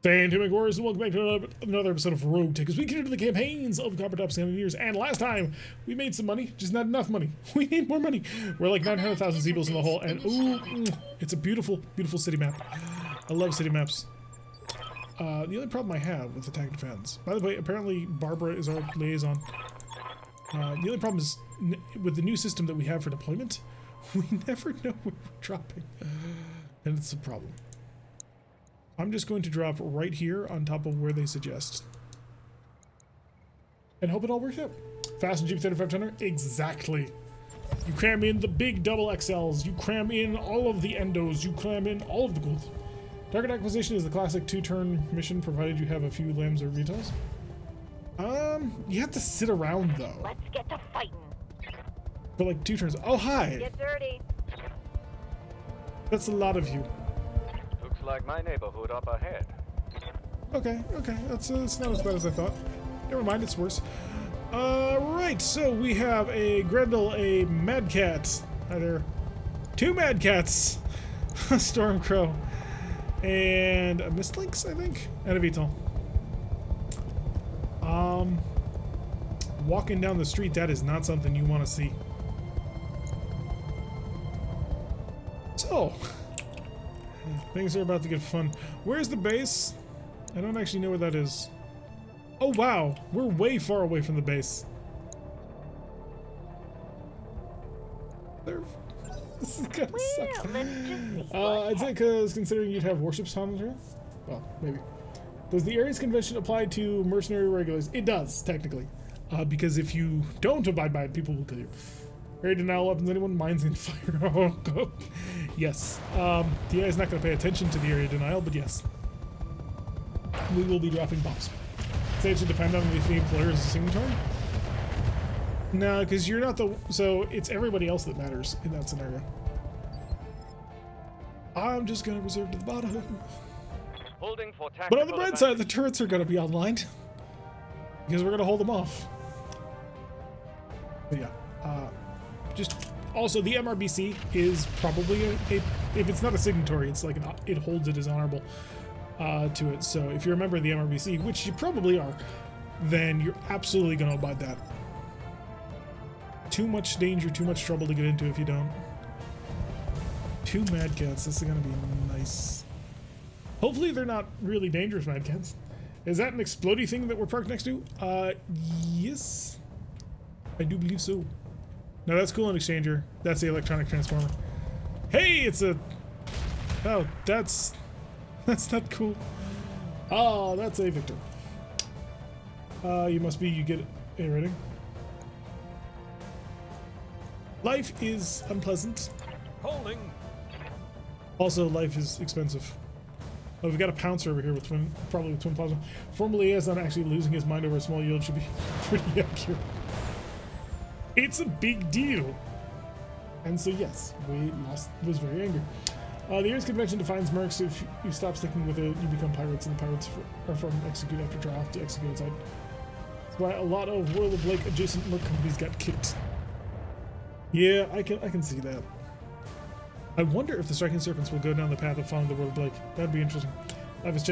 Fantastic Warriors, and welcome back to another episode of RogueTech as we get into the campaigns of Copper Top Scandinavians. And last time, we made some money, just not enough money. We need more money. We're like 900,000 zeebles in the hole, and ooh, it's a beautiful, beautiful city map. I love city maps. The only problem I have with attack and defense, by the way, apparently Barbara is our liaison. The only problem is with the new system that we have for deployment, we never know where we're dropping, and it's a problem. I'm just going to drop right here on top of where they suggest. And hope it all works out. Fast and cheap 3500? Exactly. You cram in the big double XLs, you cram in all of the endos, you cram in all of the gold. Target acquisition is the classic 2-turn mission, provided you have a few lambs or vetoes. You have to sit around though. Let's get to fighting. For like 2 turns. Oh, hi! Get dirty. That's a lot of you. Looks like my neighborhood up ahead. Okay, that's not as bad as I thought. Never mind, it's worse. Right, so we have a Grendel, a Mad Cat. Hi there. 2 Mad Cats. A Stormcrow. And a Mistlynx, I think? And a VTOL. Walking down the street, that is not something you want to see. So, things are about to get fun. Where's the base? I don't actually know where that is. Oh wow, we're way far away from the base. This is gonna suck. I'd say because considering you'd have warships on here. Well, maybe. Does the Ares Convention apply to mercenary regulars? It does, technically. Because if you don't abide by it, people will kill you. Area denial weapons, anyone? Mines and fire. Oh, go. Yes. The AI is not going to pay attention to the area denial, but yes. We will be dropping bombs. Say it should depend on if the employer is a signatory? No, because you're not the... So, it's everybody else that matters in that scenario. I'm just going to reserve to the bottom. Holding for But on the bright side, the turrets are going to be online. Because we're going to hold them off. But yeah. Just also the MRBC is probably if it's not a signatory, it's like it holds it as honorable to it. So if you're a member of the MRBC, which you probably are, then you're absolutely going to abide that. Too much danger, too much trouble to get into if you don't. 2 Mad Cats. This is going to be nice. Hopefully they're not really dangerous Mad Cats. Is that an explodey thing that we're parked next to? Yes. I do believe so. No, that's cool in Exchanger. That's the electronic transformer. Hey, it's a... Oh, that's not cool. Oh, that's a Victor. You must be... You get a rating. Life is unpleasant. Holding. Also, life is expensive. Oh, we've got a Pouncer over here with probably with twin plasma. Formerly as I'm actually losing his mind over a small yield should be pretty accurate. It's a big deal. And so yes, we was very angry. The Ares Convention defines mercs. If you stop sticking with it, you become pirates, and the pirates are from execute after trial to execute outside. That's why a lot of World of Blake adjacent merc companies got kicked. Yeah, I can see that. I wonder if the Striking Serpents will go down the path of following the World of Blake. That'd be interesting. Life is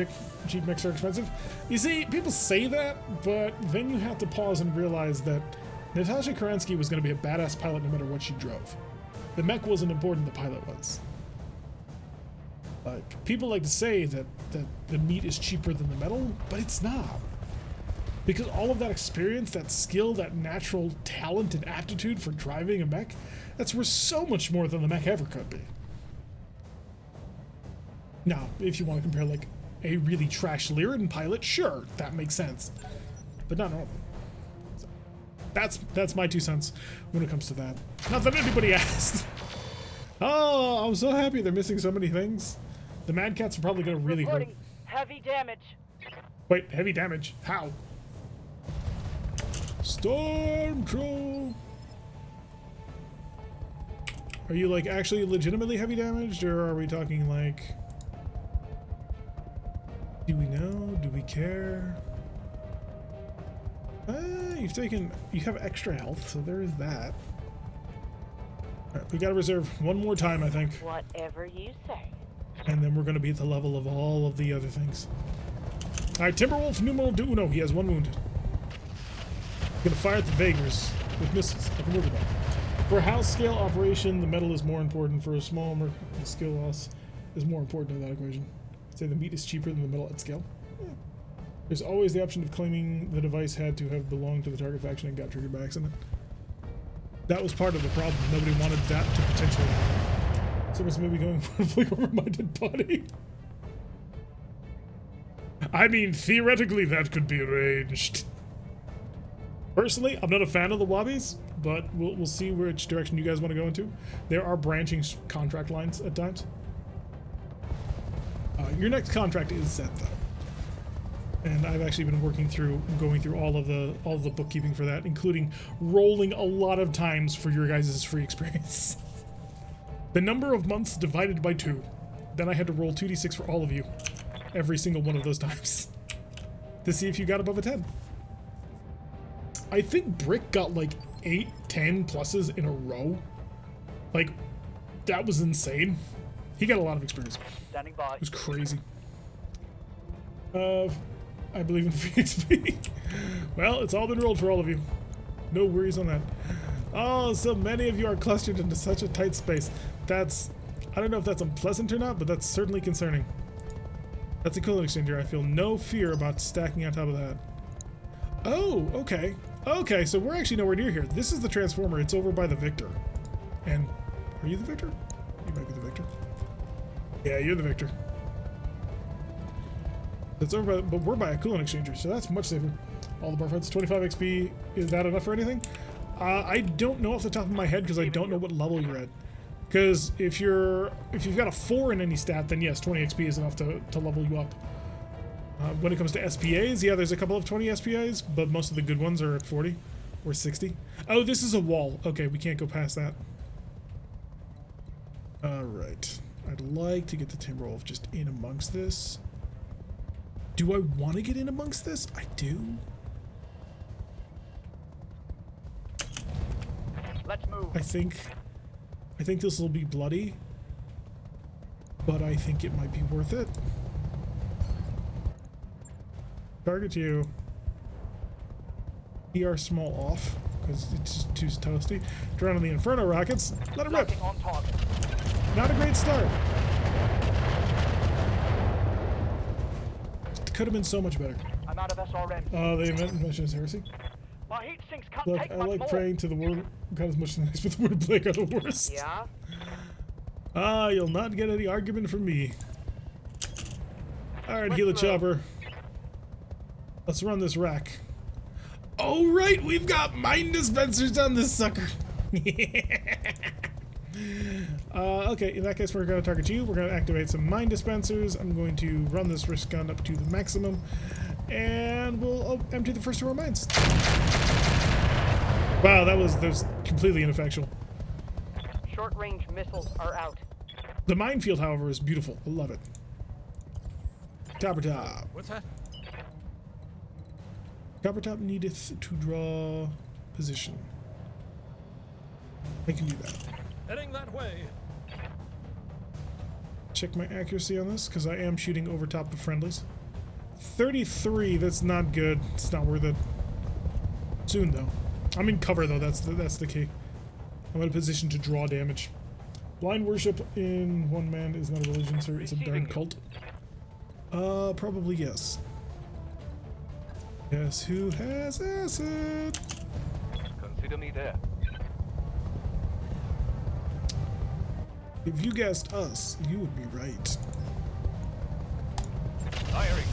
cheap mechs are expensive. You see, people say that, but then you have to pause and realize that Natasha Kerensky was going to be a badass pilot no matter what she drove. The mech wasn't important, the pilot was. Like, people like to say that the meat is cheaper than the metal, but it's not. Because all of that experience, that skill, that natural talent and aptitude for driving a mech, that's worth so much more than the mech ever could be. Now, if you want to compare like a really trash Lyran pilot, sure, that makes sense. But not all. So, that's my 2 cents when it comes to that. Not that anybody asked. Oh, I'm so happy they're missing so many things. The Mad Cats are probably going to really hurt. Heavy damage. Wait, heavy damage? How? Stormcrow. Are you like actually legitimately heavy damaged, or are we talking like... Do we know? Do we care? You have extra health, so there is that. Alright, we gotta reserve one more time, I think. Whatever you say. And then we're gonna be at the level of all of the other things. Alright, Timberwolf numero uno. He has 1 wound. Gonna fire at the Vagers with missiles. I can live with that. For a house scale operation, the metal is more important. For a small Merc, the skill loss is more important in that equation. I'd say the meat is cheaper than the metal at scale. There's always the option of claiming the device had to have belonged to the target faction and got triggered by accident. That was part of the problem. Nobody wanted that to potentially happen. Someone's maybe going for a flick over my dead body. I mean, theoretically, that could be arranged. Personally, I'm not a fan of the Wobbies, but we'll see which direction you guys want to go into. There are branching contract lines at times. Your next contract is set, though. And I've actually been going through all of the bookkeeping for that, including rolling a lot of times for your guys' free experience. The number of months divided by 2. Then I had to roll 2d6 for all of you, every single one of those times, to see if you got above a 10. I think Brick got like 8, 10 pluses in a row. Like, that was insane. He got a lot of experience. Standing by. It was crazy. I believe in free XP. Well, it's all been rolled for all of you. No worries on that. Oh, so many of you are clustered into such a tight space. That's... I don't know if that's unpleasant or not, but that's certainly concerning. That's a coolant exchanger. I feel no fear about stacking on top of that. Oh, okay. Okay, so we're actually nowhere near here. This is the transformer. It's over by the Victor. And... are you the Victor? You might be the Victor. Yeah, you're the Victor. It's over by, but we're by a coolant exchanger, so that's much safer. All the bar fights, 25 XP. Is that enough for anything? I don't know off the top of my head because I don't know what level you're at. Because if you've got a 4 in any stat, then yes, 20 XP is enough to level you up. When it comes to SPAs, yeah, there's a couple of 20 SPAs, but most of the good ones are at 40 or 60. Oh, this is a wall. Okay, we can't go past that. All right. I'd like to get the Timberwolf just in amongst this. Do I want to get in amongst this? I do. Let's move. I think this will be bloody, but I think it might be worth it. Target you. PR small off because it's just too toasty. Drown on the Inferno rockets. Let it rip. On target. Not a great start. Could have been so much better. I'm out of SRM. They invented Mission's Heresy. My heat sinks can't Look, take I much like more. praying to the word God is much nice, but the word Blake are the worst. Yeah? You'll not get any argument from me. Alright, Let's Gila move. Chopper. Let's run this rack. Oh, right, we've got mine dispensers on this sucker. Okay, in that case, we're going to target you. We're going to activate some mine dispensers. I'm going to run this risk gun up to the maximum, and we'll empty the first 2 of our mines. Wow, that was completely ineffectual. Short-range missiles are out. The minefield, however, is beautiful. I love it. Copper Top. What's that? Copper Top needeth to draw position. I can do that. Heading that way. Check my accuracy on this, because I am shooting over top of friendlies. 33, that's not good. It's not worth it. Soon, though. I'm in cover, though. That's the key. I'm in a position to draw damage. Blind worship in one man is not a religion, sir. It's a darn cult. Probably yes. Guess who has acid? Consider me there. If you guessed us, you would be right. Firing.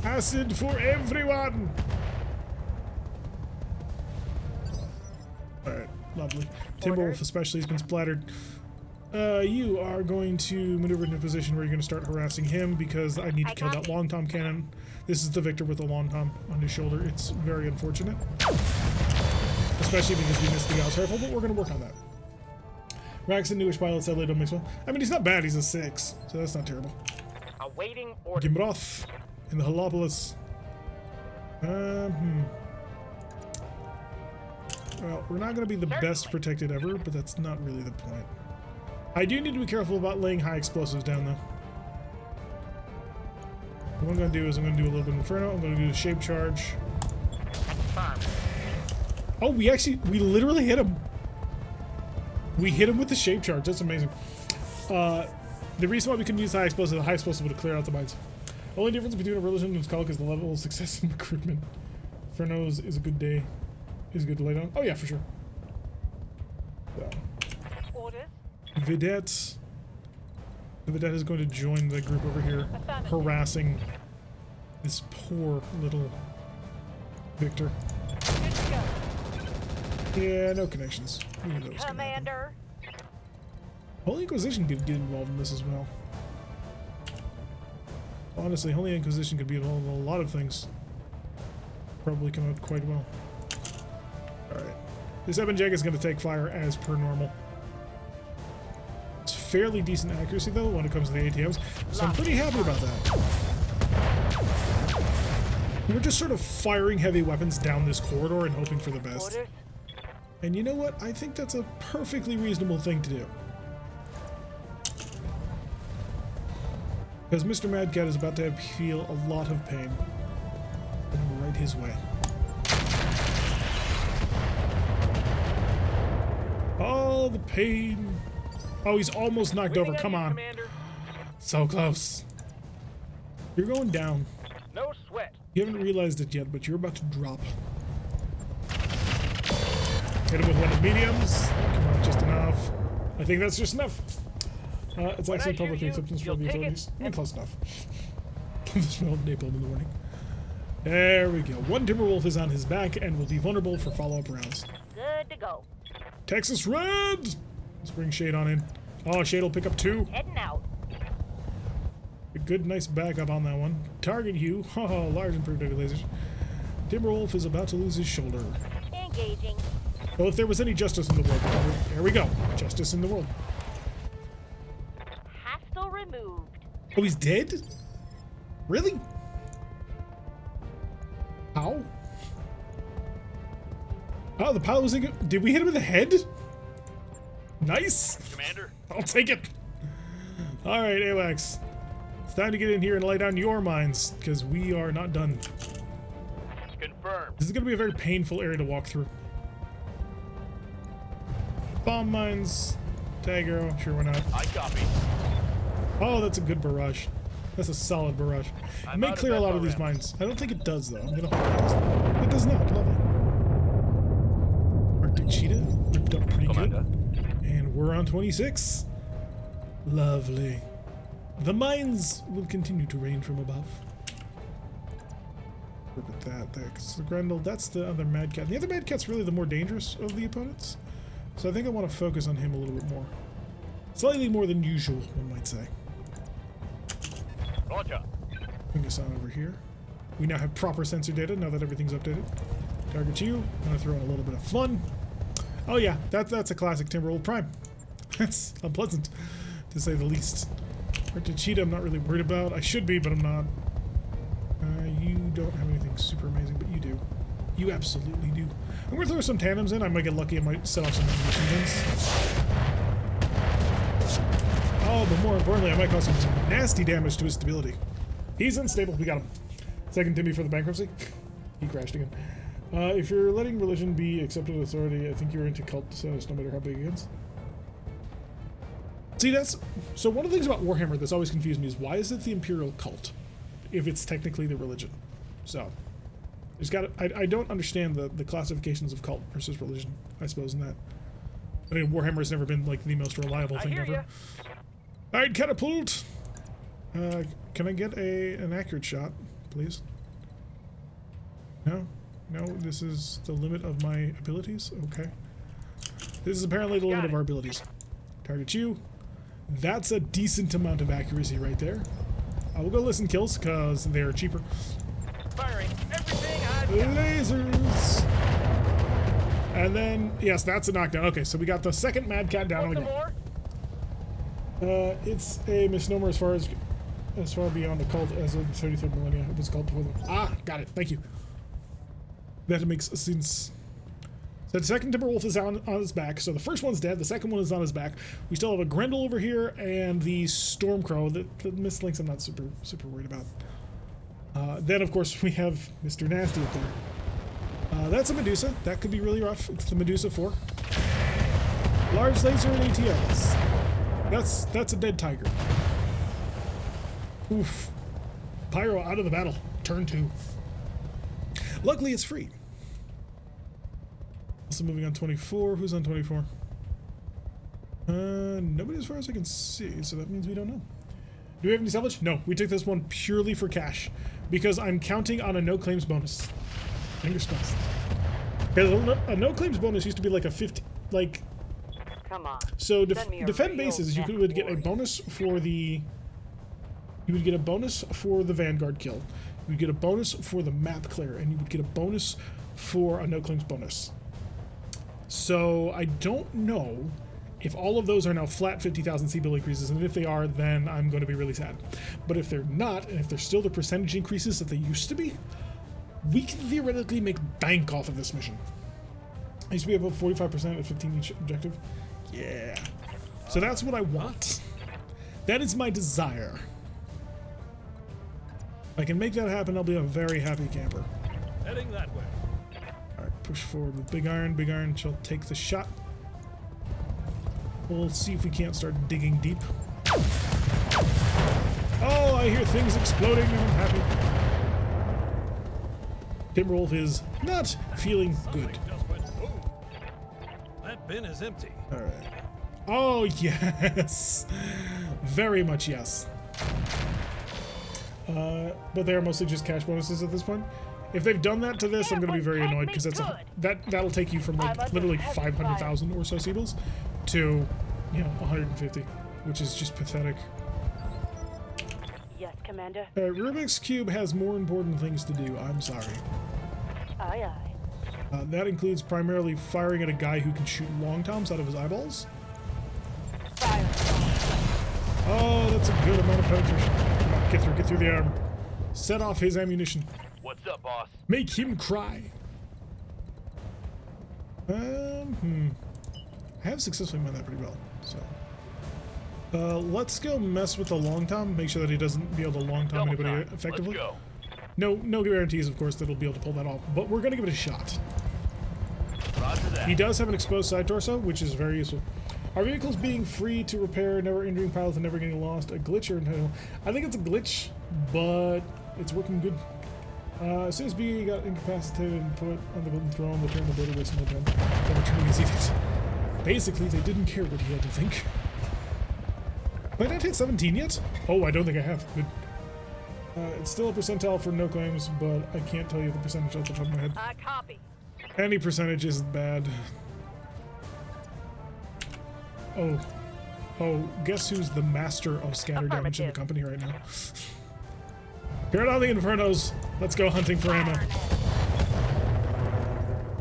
Acid for everyone! Alright, lovely. Timberwolf especially has been splattered. You are going to maneuver into a position where you're going to start harassing him because I need to kill that long tom cannon. This is the Victor with the long tom on his shoulder. It's very unfortunate. Especially because we missed the Gauss rifle, but we're going to work on that. Rax and newish pilot sadly don't mix well. I mean, he's not bad. He's a 6, so that's not terrible. Awaiting order. Gimroth in the Halopolis. Well, we're not going to be the best protected ever, but that's not really the point. I do need to be careful about laying high explosives down, though. What I'm going to do is I'm going to do a little bit of Inferno. I'm going to do a Shape Charge. Oh, we literally hit him. We hit him with the Shape Charge. That's amazing. The reason why we couldn't use the high explosive would have cleared out the mines. The only difference between a religion and Skull is the level of success in recruitment. Inferno's is a good day. Is good to lay down. Oh yeah, for sure. So. Orders. Vidette. The Vidette is going to join the group over here, harassing this poor little Victor. Good to go. Yeah, no connections. We knew that was gonna happen. Commander. Holy Inquisition could get involved in this as well. Honestly, Holy Inquisition could be involved in a lot of things. Probably come out quite well. Alright. This Ebon Jag is going to take fire as per normal. It's fairly decent accuracy though when it comes to the ATMs, so I'm pretty happy about that. We're just sort of firing heavy weapons down this corridor and hoping for the best. Orders. And you know what? I think that's a perfectly reasonable thing to do. Because Mr. Mad Cat is about to feel a lot of pain. And right his way. Oh, the pain. Oh, he's almost knocked over. Come on. Commander. So close. You're going down. No sweat. You haven't realized it yet, but you're about to drop. Hit him with one of the mediums. Come on, just enough. I think that's just enough. It's actually public acceptance for the authorities. Close enough. The smell of napalm in the morning. There we go. One Timberwolf is on his back and will be vulnerable for follow-up rounds. Good to go. Texas Red! Let's bring Shade on in. Oh, Shade will pick up 2. Heading out. A good, nice backup on that one. Target Hue. Oh, large improved lasers. Timberwolf is about to lose his shoulder. Engaging. Well, if there was any justice in the world, there we go. Justice in the world. Hostile removed. Oh, he's dead? Really? How? Oh, the pilot was in. Did we hit him in the head? Nice. Commander. I'll take it. All right, AWACS. It's time to get in here and lay down your mines, because we are not done. Confirmed. This is going to be a very painful area to walk through. Bomb mines. Tag arrow. Sure, we're not. I copy. Oh, that's a good barrage. That's a solid barrage. It may clear a lot of these mines. I don't think it does, though. I'm going to hope it does. It does not. Lovely. Arctic Cheetah ripped up pretty Commander. good. And we're on 26. Lovely. The mines will continue to rain from above. Look at that there. So Grendel, that's the other Mad Cat. The other Mad Cat's really the more dangerous of the opponents. So I think I want to focus on him a little bit more. Slightly more than usual, one might say. Roger. Bring us on over here. We now have proper sensor data now that everything's updated. Target you. I'm going to throw in a little bit of fun. Oh yeah, that's a classic Timberwolf Prime. That's unpleasant, to say the least. Arctic Cheetah I'm not really worried about. I should be, but I'm not. You don't have anything super amazing, but you do. You absolutely do. I'm going to throw some tandems in. I might get lucky. I might set off some machine guns. Oh, but more importantly, I might cause some nasty damage to his stability. He's unstable. We got him. Second Timmy for the bankruptcy. He crashed again. If you're letting religion be accepted authority, I think you're into cult status no matter how big it gets. See, so one of the things about Warhammer that's always confused me is why is it the Imperial cult if it's technically the religion? So, I don't understand the classifications of cult versus religion, I suppose, in that. I mean, Warhammer's never been like the most reliable thing ever. Alright, catapult! Can I get an accurate shot, please? No? No, this is the limit of my abilities? Okay. This is apparently the limit of our abilities. Target you. That's a decent amount of accuracy right there. I will go listen kills, because they're cheaper. Firing everything I've got. Lasers! And then, yes, that's a knockdown. Okay, so we got the second Mad Cat down on the ground. It's a misnomer as far beyond the cult as of the 33rd millennia. It was called before them. Ah, got it. Thank you. That makes sense. So the second Timberwolf is on his back. So the first one's dead. The second one is on his back. We still have a Grendel over here and the Stormcrow. The Mist Lynx I'm not super worried about. Then, of course, we have Mr. Nasty up there. That's a Medusa. That could be really rough. It's the Medusa 4. Large laser and ATLs. That's a dead tiger. Oof. Pyro out of the battle. Turn 2. Luckily, it's free. Also moving on 24. Who's on 24? Nobody as far as I can see, so that means we don't know. Do we have any salvage? No, we took this one purely for cash because I'm counting on a no claims bonus. Fingers crossed. Because a no claims bonus used to be like a 50, like. Come on. So Send me a defend real bases, you net would get a warrior. bonus for the. You would get a bonus for the Vanguard kill. You would get a bonus for the map clear, and you would get a bonus for a no claims bonus. So I don't know if all of those are now flat 50,000 C-bill increases, and if they are, then I'm going to be really sad. But if they're not, and if they're still the percentage increases that they used to be, we can theoretically make bank off of this mission. I used to be above 45% at 15 each objective. Yeah. So that's what I want. That is my desire. If I can make that happen, I'll be a very happy camper. Heading that way. Alright, push forward with Big Iron. Big Iron shall take the shot. We'll see if we can't start digging deep. Oh, I hear things exploding and I'm happy. Timberwolf is not feeling good. Something just went boom. That bin is empty. Alright. Oh, yes. Very much yes. But they are mostly just cash bonuses at this point. If they've done that to this, I'm going to be very annoyed because that'll take you from like literally 500,000 or so C-bills to, you know, 150, which is just pathetic. Yes, Commander. Rubik's Cube has more important things to do. I'm sorry. Aye, aye. That includes primarily firing at a guy who can shoot long toms out of his eyeballs. Fire. Oh, that's a good amount of penetration. Come on, get through the arm. Set off his ammunition. What's up, boss? Make him cry. I have successfully mined that pretty well, so. Let's go mess with the long tom. Make sure that he doesn't be able to long tom Double anybody time. effectively. Let's go. No guarantees, of course, that he'll be able to pull that off, but we're gonna give it a shot. Roger that. He does have an exposed side torso, which is very useful. Are vehicles being free to repair, never injuring pilots and never getting lost? A glitch or no? I think it's a glitch, but it's working good. As soon as B got incapacitated and put on the golden throne, they turned the border race and the they were turning his edict. Basically, they didn't care what he had to think. Have I not hit 17 yet? Oh, I don't think I have. Good. It's still a percentile for no claims, but I can't tell you the percentage off the top of my head. I copy. Any percentage isn't bad. Oh, guess who's the master of scatter damage in the company right now? Here on the Infernos. Let's go hunting for ammo.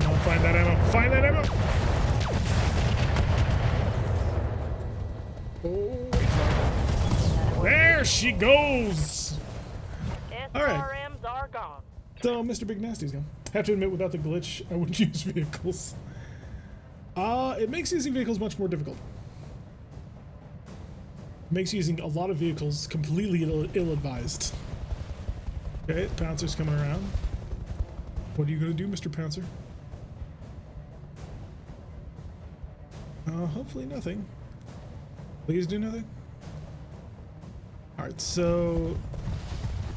Come on, find that ammo. Find that ammo! Oh, there she goes! Alright. SRMs are gone. So, Mr. Big Nasty's gone. Have to admit, without the glitch, I wouldn't use vehicles. It makes using vehicles much more difficult. Makes using a lot of vehicles completely ill-advised. Okay, Pouncer's coming around. What are you gonna do, Mr. Pouncer? Hopefully nothing. Please do nothing. Alright, so...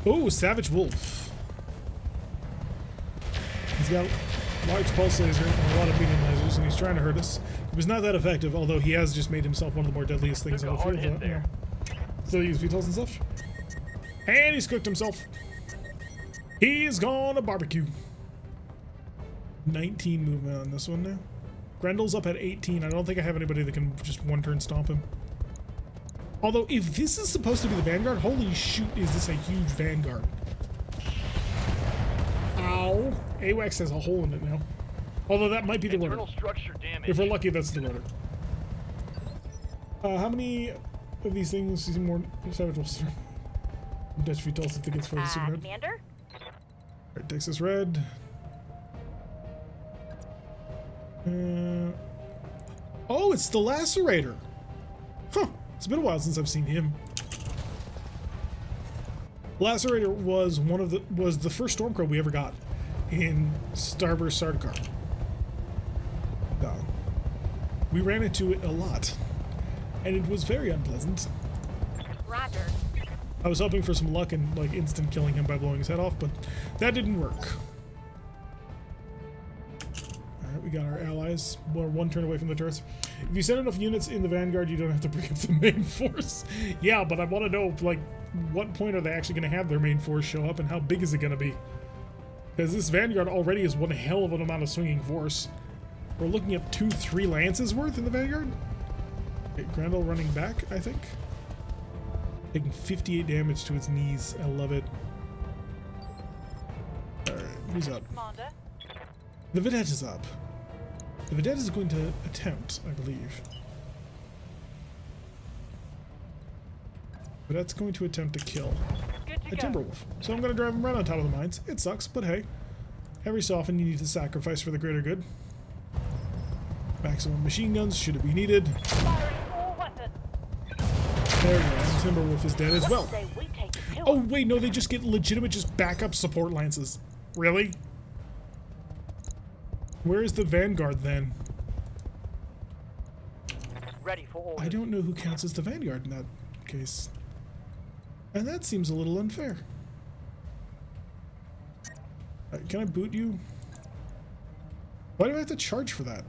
Oh, Savage Wolf. He's got large pulse laser and a lot of medium lasers, and he's trying to hurt us. He was not that effective, although he has just made himself one of the more deadliest things on the field. Yeah. Still use VTOLs and stuff. And he's cooked himself. He's gonna barbecue. 19 movement on this one now. Grendel's up at 18. I don't think I have anybody that can just one-turn stomp him. Although, if this is supposed to be the Vanguard, holy shoot, is this a huge Vanguard. Ow. AWACS has a hole in it now. Although that might be the rotor. Internal structure damage. If we're lucky, that's the rotor. How many of these things seem more Savage Wolves? Dutch VTOLs if it gets further super red. Commander? Alright, Texas Red. Oh, it's the Lacerator. Huh. It's been a while since I've seen him. Lacerator was the first Stormcrow we ever got in Starburst Sardaukar. So, we ran into it a lot, and it was very unpleasant. Roger. I was hoping for some luck and like instant killing him by blowing his head off, but that didn't work. Alright, we got our allies. We're one turn away from the turrets. If you send enough units in the Vanguard, you don't have to bring up the main force. Yeah, but I want to know, like, what point are they actually going to have their main force show up, and how big is it going to be? Because this Vanguard already is one hell of an amount of swinging force. We're looking at 2-3 lances worth in the Vanguard. Okay, Grendel running back, I think. Taking 58 damage to its knees. I love it. Alright, who's up? Commander. The Vedette is up. The Vedette is going to attempt, I believe. Vedette's going to attempt to kill a Timberwolf. So I'm going to drive him right on top of the mines. It sucks, but hey. Every so often you need to sacrifice for the greater good. Maximum machine guns, should it be needed. Firing all weapons. There we go, and Timberwolf is dead as well. Oh wait, no, they just get legitimate just backup support lances. Really? Where is the Vanguard then? Ready for orders. I don't know who counts as the Vanguard in that case. And that seems a little unfair. Can I boot you? Why do I have to charge for that?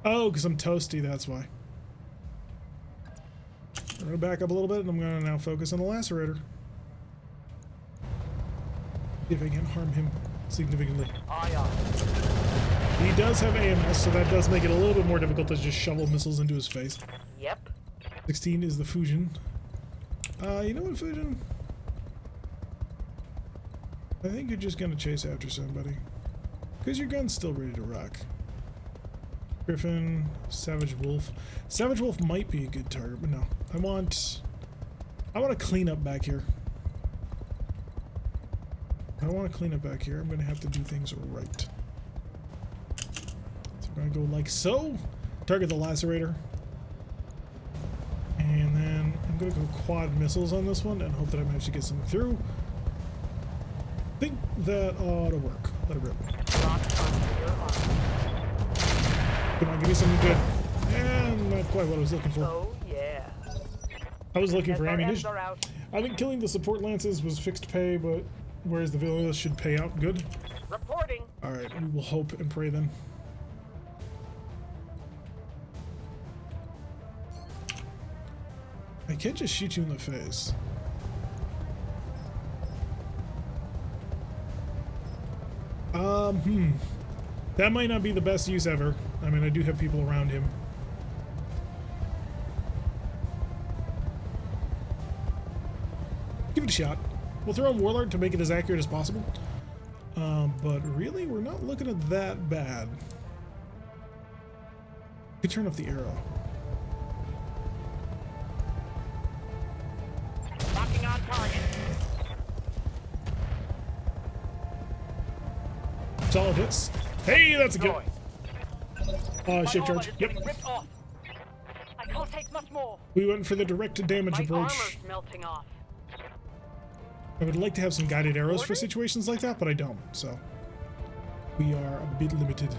Oh, because I'm toasty, that's why. I'm going to back up a little bit, and I'm going to now focus on the Lacerator. See if I can harm him significantly. Aye, aye. He does have AMS, so that does make it a little bit more difficult to just shovel missiles into his face. Yep. 16 is the Fusion. You know what, Fusion? I think you're just going to chase after somebody. Because your gun's still ready to rock. Griffin, Savage Wolf. Savage Wolf might be a good target, but no. I want to clean up back here. I want to clean up back here. I'm going to have to do things right. So we're going to go like so. Target the Lacerator. And then I'm going to go quad missiles on this one and hope that I manage to get some through. I think that ought to work. Let it rip. Come on, give me something good. And not quite what I was looking for. Oh, yeah. I was looking for ammunition. Are out. I think killing the support lances was fixed pay, but whereas the villas should pay out good. Reporting. Alright, we will hope and pray then. I can't just shoot you in the face. That might not be the best use ever. I mean, I do have people around him. Give it a shot. We'll throw in Warlord to make it as accurate as possible. But really, we're not looking at that bad. Could turn up the arrow. Locking on target. Solid hits. Hey, that's a good. Shape charge. Yep. Ripped off. I can't take much more. We went for the direct damage My approach. armor's melting off. I would like to have some guided arrows for situations like that, but I don't, so. We are a bit limited.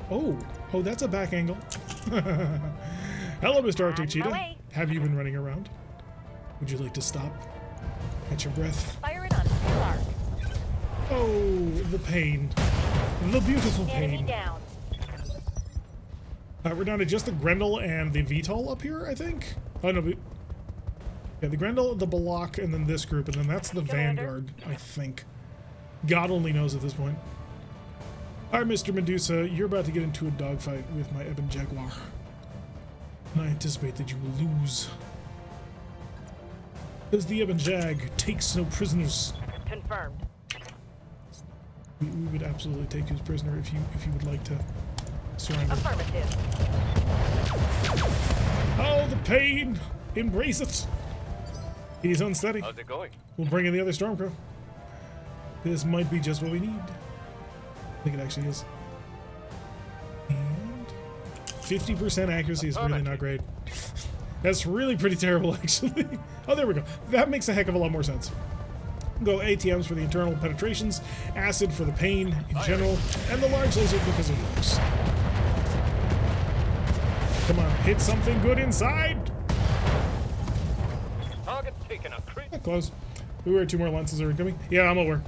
Oh, that's a back angle. Hello, Mr. Arctic Cheetah. Have you been running around? Would you like to stop? Catch your breath. Firing on full arc. Oh, the pain. The beautiful Enemy pain. down. We're down to just the Grendel and the VTOL up here, I think. Oh, no. Yeah, the Grendel, the Balak, and then this group, and then that's the Commander. Vanguard, I think. God only knows at this point. Alright, Mr. Medusa, you're about to get into a dogfight with my Ebon Jaguar. And I anticipate that you will lose. Because the Ebon Jag takes no prisoners. Confirmed. We would absolutely take you as prisoner if you would like to surrender. Affirmative. Oh, the pain! Embrace it! He's unsteady. How's it going? We'll bring in the other Stormcrow. This might be just what we need. I think it actually is. And 50% accuracy is really not great. That's really pretty terrible, actually. Oh, there we go. That makes a heck of a lot more sense. Go ATMs for the internal penetrations, acid for the pain in general, and the large laser because it works. Come on, hit something good inside! Target's taking a crit. Close. We were 2 more lenses are incoming. Yeah, I'm aware.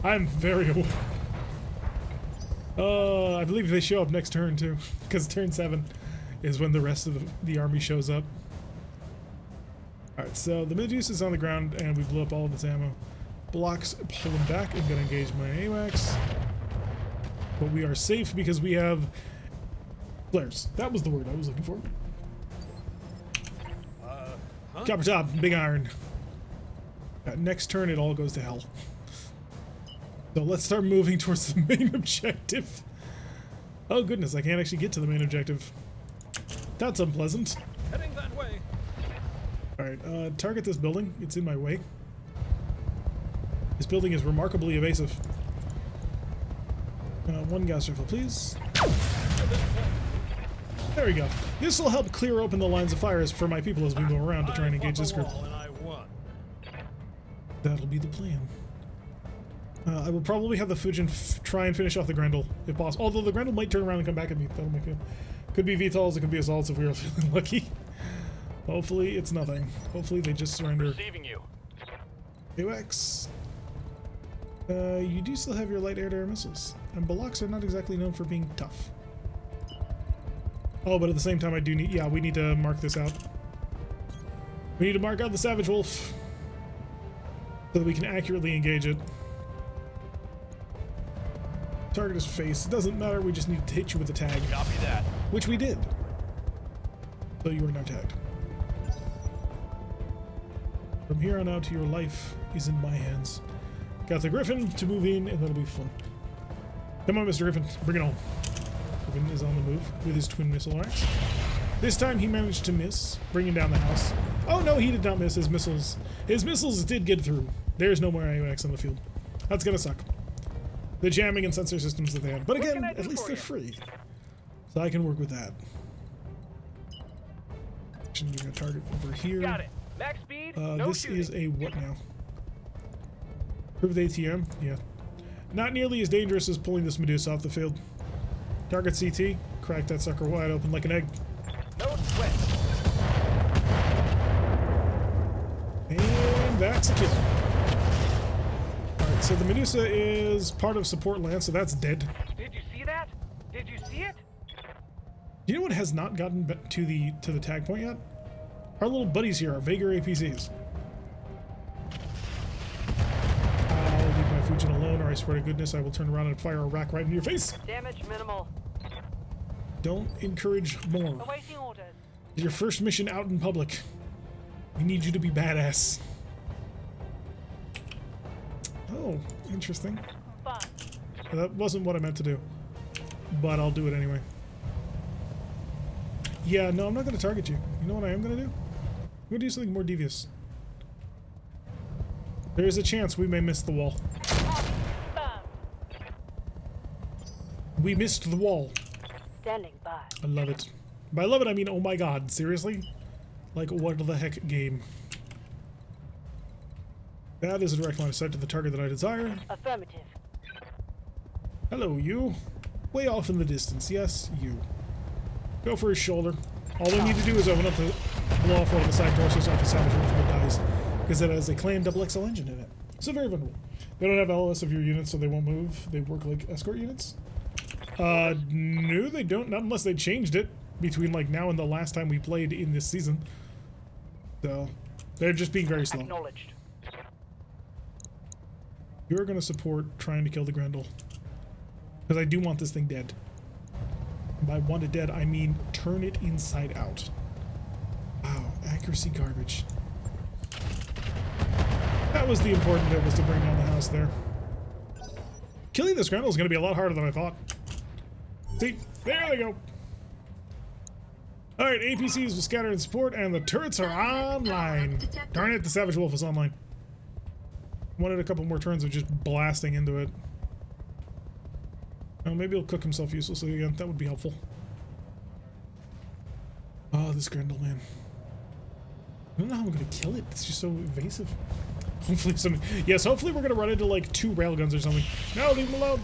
I'm very aware. I believe they show up next turn too, because turn 7 is when the rest of the army shows up. Alright, so the Medusa's on the ground and we blew up all of its ammo. Blocks pull them back. I'm gonna engage my AWACS. But we are safe because we have flares. That was the word I was looking for. Copper top, big iron. Next turn it all goes to hell. So let's start moving towards the main objective. Oh goodness, I can't actually get to the main objective. That's unpleasant. Heading that way. Alright, target this building. It's in my way. This building is remarkably evasive. 1 gas rifle, please. There we go. This will help clear open the lines of fire for my people as we go around to try and engage this group. That'll be the plan. I will probably have the Fujin try and finish off the Grendel, if possible. Although the Grendel might turn around and come back at me. That'll make it. Could be VTOLs, it could be assaults if we are feeling lucky. Hopefully it's nothing. Hopefully they just surrender. Receiving you. AWACS. You do still have your light air-to-air missiles. And Balaks are not exactly known for being tough. Oh, but at the same time I do need... Yeah, we need to mark this out. We need to mark out the Savage Wolf. So that we can accurately engage it. Target his face. It doesn't matter, we just need to hit you with a tag. Copy that. Which we did. So you are now tagged. From here on out, your life is in my hands. Got the Griffin to move in, and that'll be fun. Come on, Mr. Griffin. Bring it on. Griffin is on the move with his twin missile racks. This time he managed to miss, bringing down the house. Oh no, he did not miss his missiles. His missiles did get through. There's no more AWACS on the field. That's gonna suck. The jamming and sensor systems that they have. But again, at least they're free. So I can work with that. Actually, we're gonna target over here. Got it. Max speed. No This shooting. is a what now? Improved ATM? Yeah. Not nearly as dangerous as pulling this Medusa off the field. Target CT. Crack that sucker wide open like an egg. No sweat. And that's a kill. Alright, so the Medusa is part of support land, so that's dead. Did you see that? Did you see it? Do you know what has not gotten to the tag point yet? Our little buddies here, our Vager APCs. I'll leave my Fujin alone, or I swear to goodness I will turn around and fire a rack right in your face. Damage minimal. Don't encourage more. Awaiting orders. It's your first mission out in public. We need you to be badass. Oh, interesting. Fun. That wasn't what I meant to do. But I'll do it anyway. Yeah, no, I'm not going to target you. You know what I am going to do? I'm going to do something more devious. There is a chance we may miss the wall. Bam. We missed the wall. Standing by. I love it. By love it, I mean, oh my god, seriously? Like, what the heck game? That is a direct line of sight to the target that I desire. Affirmative. Hello, you. Way off in the distance. Yes, you. Go for his shoulder. All they need to do is open up the blow off one of the side torsos off the Savage Wolf when it dies, because it has a Clan XXL engine in it. So very vulnerable. They don't have LOS of your units, so they won't move. They work like escort units. No, they don't. Not unless they changed it between like now and the last time we played in this season. So they're just being very slow. Acknowledged. You're going to support trying to kill the Grendel. Because I do want this thing dead. By want it dead, I mean turn it inside out. Wow, accuracy garbage. That was the important bit, was to bring down the house there. Killing this Grendel is going to be a lot harder than I thought. See, there they go. Alright, APCs will scatter and support, and the turrets are online. Darn it, the Savage Wolf is online. Wanted a couple more turns of just blasting into it. Oh, maybe he'll cook himself uselessly again. That would be helpful. Oh, this Grendel, man. I don't know how I'm gonna kill it. It's just so evasive. Hopefully something. Yes, hopefully we're gonna run into like 2 railguns or something. No, leave him alone.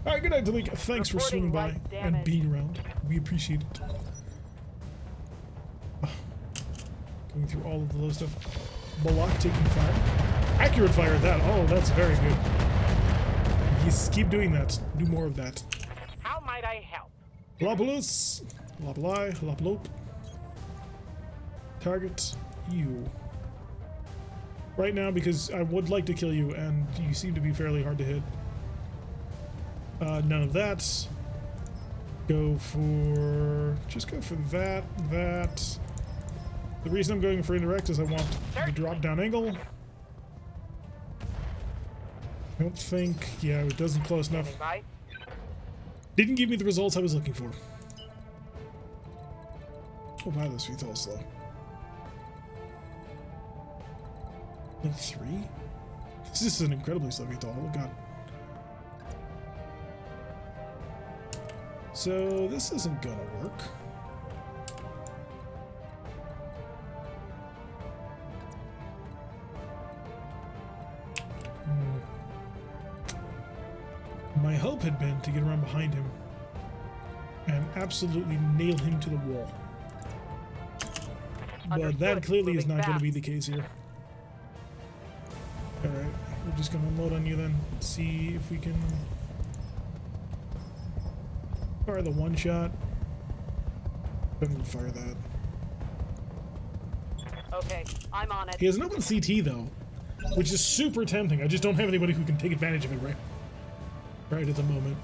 All right, good night, Delink. Thanks for swinging by and being around. We appreciate it. Going through all of the low stuff. Block taking fire. Accurate fire at that. Oh, that's very good. Yes, keep doing that. Do more of that. How might I help? Lopulus. Lopuli. Loplope. Target you. Right now, because I would like to kill you, and you seem to be fairly hard to hit. None of that. Go for... Just go for that, that. The reason I'm going for indirect is I want the drop down angle. I don't think... Yeah, it doesn't close enough. Didn't give me the results I was looking for. Oh wow, this VTOL is slow. Like 3? This is an incredibly slow VTOL, oh god. So this isn't gonna work. My hope had been to get around behind him and absolutely nail him to the wall. But that clearly is not going to be the case here. Alright, we're just going to unload on you then. Let's see if we can fire the one shot. Go ahead and fire that. Okay, I'm on it. He has an open CT though, which is super tempting. I just don't have anybody who can take advantage of it right at the moment.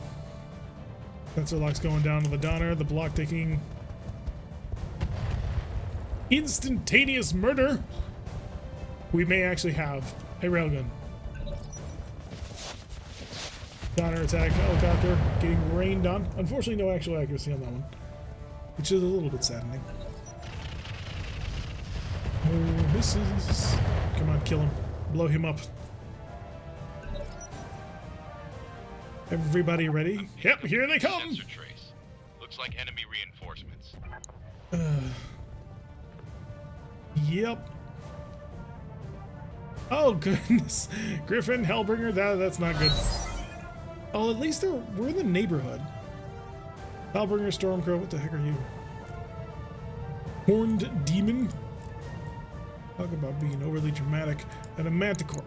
Sensor lock's going down to the Donner. The block taking instantaneous murder. We may actually have a railgun. Donner attack, helicopter getting rained on. Unfortunately, no actual accuracy on that one, which is a little bit saddening. Oh, misses. Come on, kill him. Blow him up. Everybody ready? Yep, here they come. Sensor trace. Looks like enemy reinforcements. Yep. Oh goodness, Griffin, Hellbringer. That's not good. Oh, at least we're in the neighborhood. Hellbringer, Stormcrow. What the heck are you? Horned Demon. Talk about being overly dramatic. And a Manticore.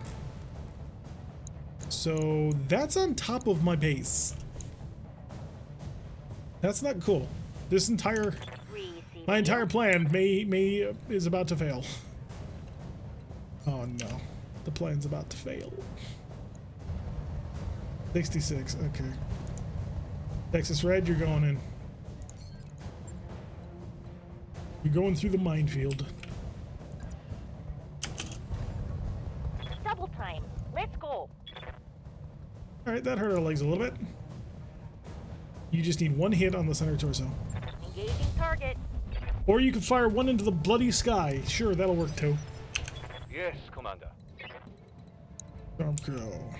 So that's on top of my base. That's not cool. This my entire plan is about to fail. Oh no, the plan's about to fail. 66. Okay. Texas Red, you're going in. You're going through the minefield. Double time. Let's go. Alright, that hurt our legs a little bit. You just need one hit on the center torso. Engaging target. Or you can fire one into the bloody sky. Sure, that'll work too. Yes, Commander. Stormcrow.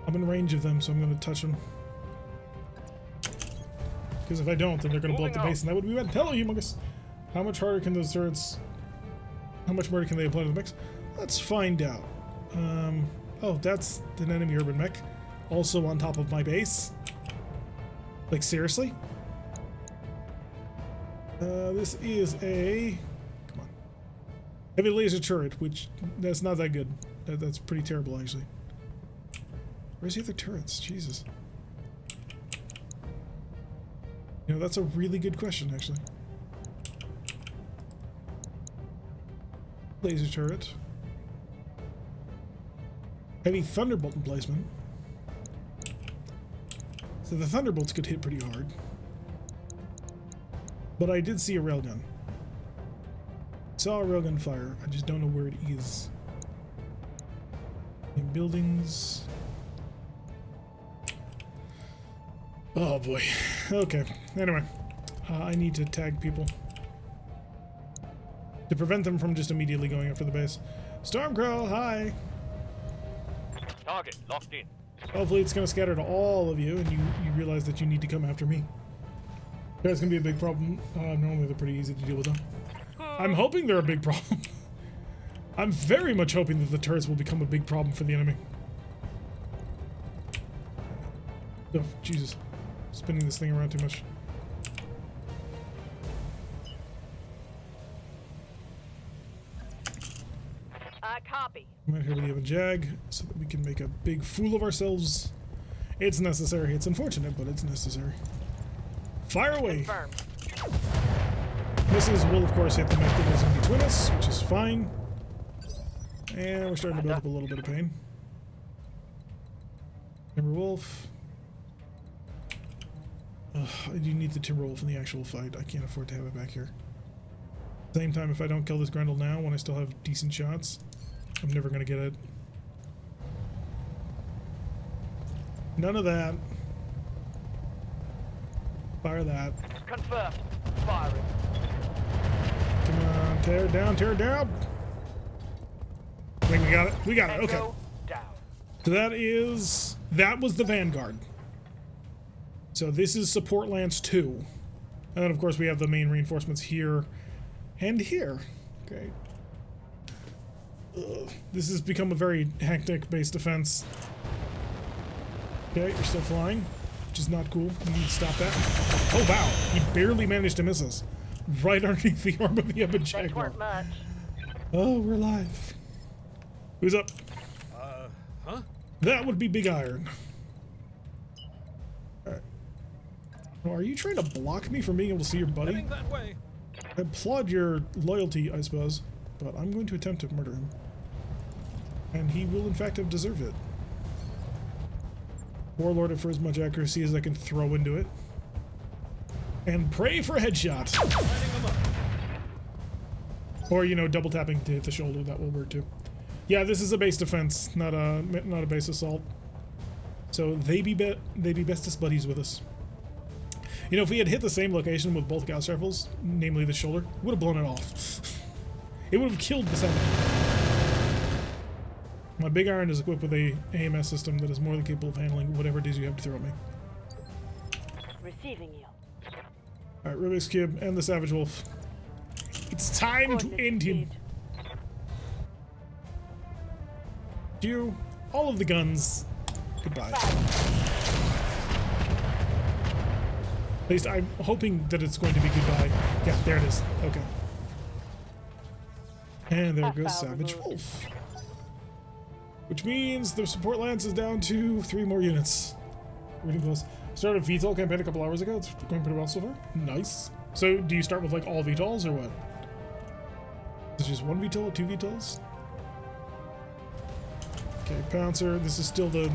I'm in range of them, so I'm going to touch them. Because if I don't, then they're going to blow up the base, and that would be bad. Hello, humongous. How much harder can those turrets... How much murder can they apply to the mechs? Let's find out. Oh, that's an enemy urban mech. Also on top of my base. Like, seriously? This is a... Come on. Heavy laser turret, which... That's not that good. That's pretty terrible, actually. Where's the other turrets? Jesus. You know, that's a really good question, actually. Laser turret. Heavy thunderbolt emplacement. So the thunderbolts could hit pretty hard. But I did see a railgun. Saw a railgun fire. I just don't know where it is. In buildings. Oh boy. Okay. Anyway. I need to tag people. To prevent them from just immediately going after the base. Stormcrow, hi! Target locked in. Hopefully it's going to scatter to all of you, and you realize that you need to come after me. That's going to be a big problem. Normally they're pretty easy to deal with, though. I'm hoping they're a big problem. I'm very much hoping that the turrets will become a big problem for the enemy. Oh, Jesus. Spinning this thing around too much. Copy. I'm out here with the Evan Jag so that we can make a big fool of ourselves. It's necessary. It's unfortunate, but it's necessary. Fire away. Confirmed. Missiles will, of course, hit the mech that is in between us, which is fine. And we're starting to build up a little bit of pain. Timberwolf. Ugh, I do need the Timberwolf in the actual fight. I can't afford to have it back here. Same time, if I don't kill this Grendel now, when I still have decent shots, I'm never gonna get it. None of that. Fire that. Confirmed. Firing. Come on, tear it down, tear it down! I think we got it. We got it, okay. Echo down. So that was the Vanguard. So this is Support Lance 2. And then of course we have the main reinforcements here and here. Okay. Ugh. This has become a very hectic-based defense. Okay, you're still flying, which is not cool. We need to stop that. Oh wow, he barely managed to miss us. Right underneath the arm of the Ebon That Jaguar. weren't much. Oh, we're alive. Who's up? Huh? That would be Big Iron. Alright. Well, are you trying to block me from being able to see your buddy? Heading that way. I applaud your loyalty, I suppose, but I'm going to attempt to murder him. And he will, in fact, have deserved it. Warlord it for as much accuracy as I can throw into it. And pray for a headshot. Lighting them up. Or, you know, double tapping to hit the shoulder, that will work too. Yeah, this is a base defense, not a base assault. So they be bestest buddies with us. You know, if we had hit the same location with both Gauss rifles, namely the shoulder, would have blown it off. It would have killed the Sentinel. My Big Iron is equipped with a AMS system that is more than capable of handling whatever it is you have to throw at me. Receiving you. Alright, Rubik's Cube and the Savage Wolf. It's time to end him. You, all of the guns, goodbye. At least I'm hoping that it's going to be goodbye. Yeah, there it is. Okay. And there goes Savage Wolf. Which means the support lance is down to 3 more units. We're getting close. Started a VTOL campaign a couple hours ago. It's going pretty well so far. Nice. So do you start with like all VTOLs or what? Is it just 1 VTOL or 2 VTOLs? Okay, Pouncer. This is still the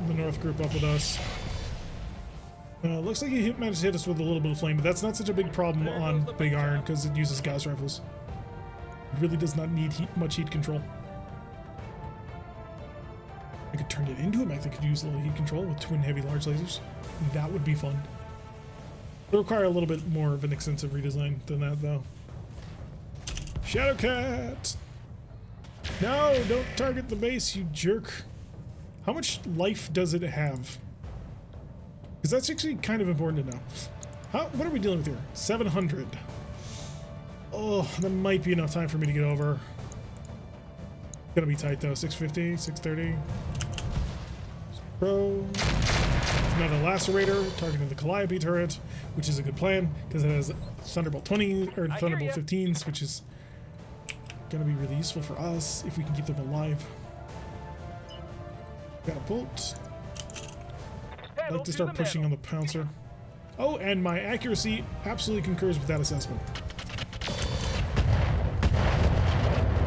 North group up with us. Looks like he managed to hit us with a little bit of flame, but that's not such a big problem on Big Iron because it uses Gauss rifles. It really does not need much heat control. I could turn it into a mech that could use a little heat control with twin heavy large lasers. That would be fun. It would require a little bit more of an extensive redesign than that, though. Shadowcat! No, don't target the base, you jerk. How much life does it have? Because that's actually kind of important to know. What are we dealing with here? 700. Oh, that might be enough time for me to get over. Gonna be tight though. 650, 630. Pro. Another lacerator targeting the Calliope turret, which is a good plan because it has Thunderbolt 20 or Thunderbolt 15s, which is gonna be really useful for us if we can keep them alive. Got a bolt. I'd like to start pushing on the Pouncer. Oh, and my accuracy absolutely concurs with that assessment.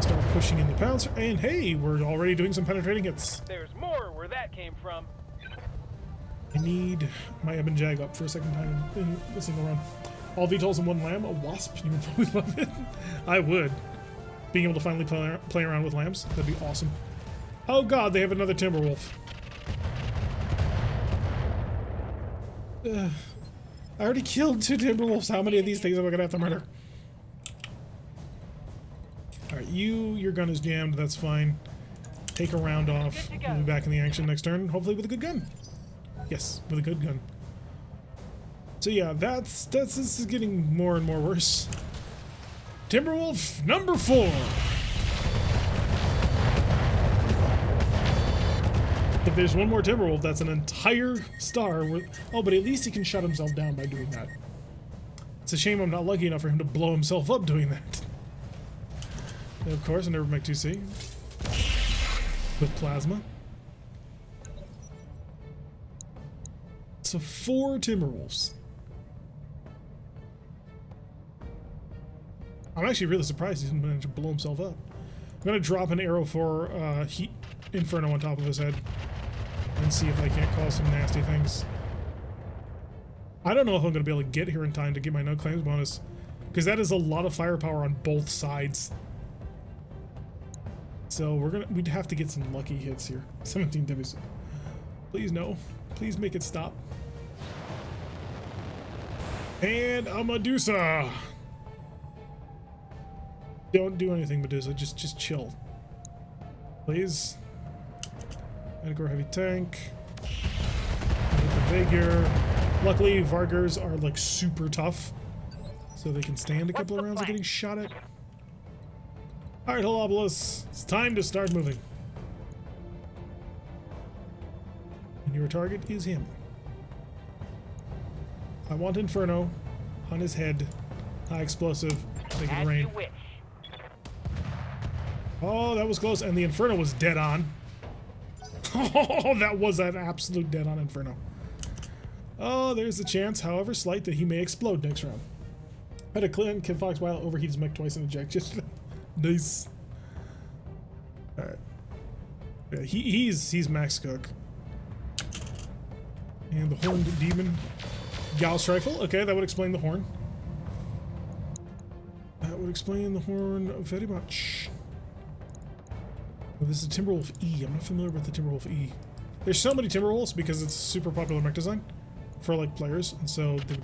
Start pushing in the Pouncer, and hey, we're already doing some penetrating hits. There's more where that came from. I need my Ebon Jag up for a second time in a single run. All VTOLs in 1 lamb, a wasp, you would probably love it. I would. Being able to finally play around with lambs, that'd be awesome. Oh god, they have another Timberwolf. I already killed 2 Timberwolves. How many of these things am I gonna have to murder? Alright, your gun is jammed, that's fine. take a round off. We'll be back in the action next turn, hopefully with a good gun. Yes, with a good gun. So yeah, this is getting more and more worse. Timberwolf number 4. If there's one more Timberwolf, that's an entire star. Oh, but at least he can shut himself down by doing that. It's a shame I'm not lucky enough for him to blow himself up doing that. And of course, another Mech 2C with plasma. So 4 Timberwolves. I'm actually really surprised he didn't manage to blow himself up. I'm gonna drop an arrow for heat inferno on top of his head and see if I can't cause some nasty things. I don't know if I'm gonna be able to get here in time to get my no claims bonus, because that is a lot of firepower on both sides. So we'd have to get some lucky hits here. 17 W's. Please no. Please make it stop. And a Medusa. Don't do anything, Medusa. Just chill. Please. Edgar heavy tank. The Vigor. Luckily, Vargers are like super tough, so they can stand a couple of rounds of getting shot at. All right, Holobolus, it's time to start moving. And your target is him. I want Inferno on his head. High explosive. Make it rain. Oh, that was close, and the Inferno was dead on. Oh, that was an absolute dead on Inferno. Oh, there's a chance, however slight, that he may explode next round. I had a clean Kid Fox while overheat his mech twice and eject. Just nice. All right. Yeah, he's Max Cook. And the Horned Demon. Gauss Rifle. Okay, that would explain the horn. That would explain the horn very much. Oh, this is a Timberwolf E. I'm not familiar with the Timberwolf E. There's so many Timberwolves because it's a super popular mech design for like players, and so they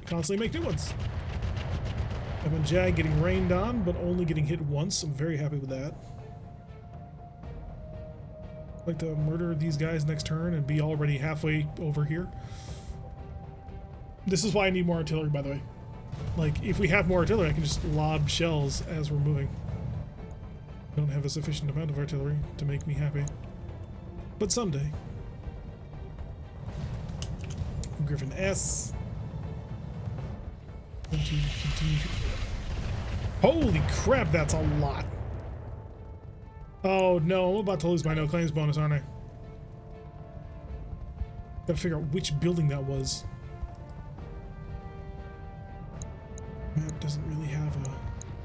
constantly make new ones. Evan Jag getting rained on, but only getting hit once. I'm very happy with that. I'd like to murder these guys next turn and be already halfway over here. This is why I need more artillery, by the way. Like, if we have more artillery, I can just lob shells as we're moving. I don't have a sufficient amount of artillery to make me happy. But someday. Griffin S. Continue. Holy crap, that's a lot. Oh no, I'm about to lose my no claims bonus, aren't I? Gotta figure out which building that was. Map doesn't really have a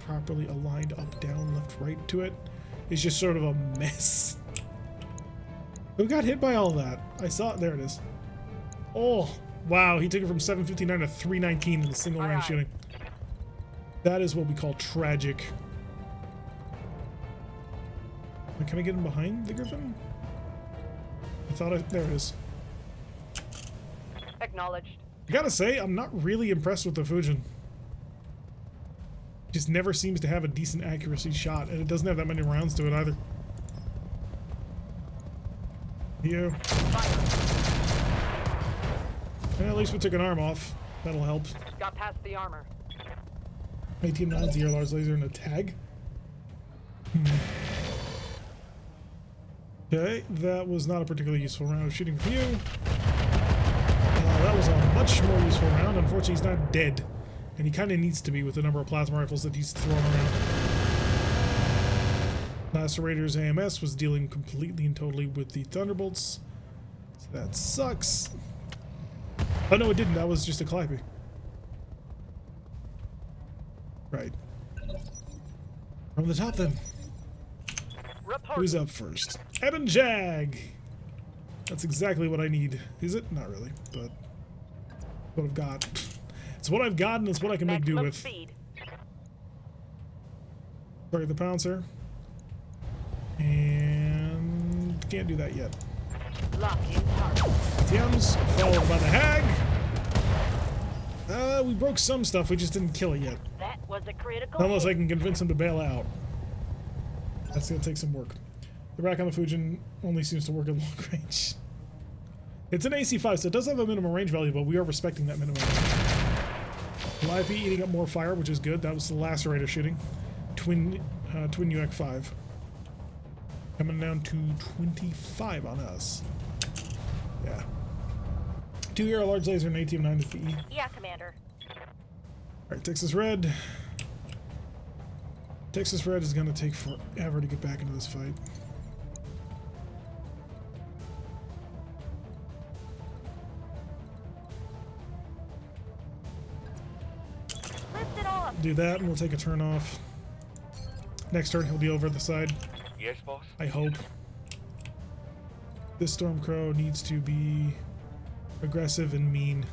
properly aligned up, down, left, right to it. It's just sort of a mess. Who got hit by all that? I saw it. There it is. Oh, wow. He took it from 759 to 319 in a single round shooting. That is what we call tragic. Can I get him behind the Griffin? I thought there it is. Acknowledged. I gotta say, I'm not really impressed with the Fujin. Just never seems to have a decent accuracy shot, and it doesn't have that many rounds to it either. You. And at least we took an arm off. That'll help. Got past the armor. 18-9 ZR laser and a tag. Okay, that was not a particularly useful round of shooting for you. That was a much more useful round. Unfortunately, he's not dead. And he kind of needs to be with the number of plasma rifles that he's throwing around. Lacerator's AMS was dealing completely and totally with the Thunderbolts. So that sucks. Oh no, it didn't. That was just a Calliope. Right. From the top then. Report. Who's up first? Evan Jag! That's exactly what I need. Is it? Not really, but what I've got. It's what I've got and it's what I can make do with. Speed. Target the Pouncer. And can't do that yet. Lock in target. TMs followed by the Hag. We broke some stuff, we just didn't kill it yet. That was a critical Unless I hit. can convince him to bail out. That's gonna take some work. The rack on the Fujin only seems to work at long range. It's an AC-5, so it does have a minimum range value, but we are respecting that minimum range. Live feet eating up more fire, which is good. That was the lacerator shooting. Twin UX5. Coming down to 25 on us. Yeah. 2 ER large laser and ATM-9 is the E. Yeah, Commander. Alright, Texas Red. Texas Red is going to take forever to get back into this fight. Lift it off. Do that and we'll take a turn off. Next turn he'll be over the side. Yes, boss. I hope. This Stormcrow needs to be aggressive and mean.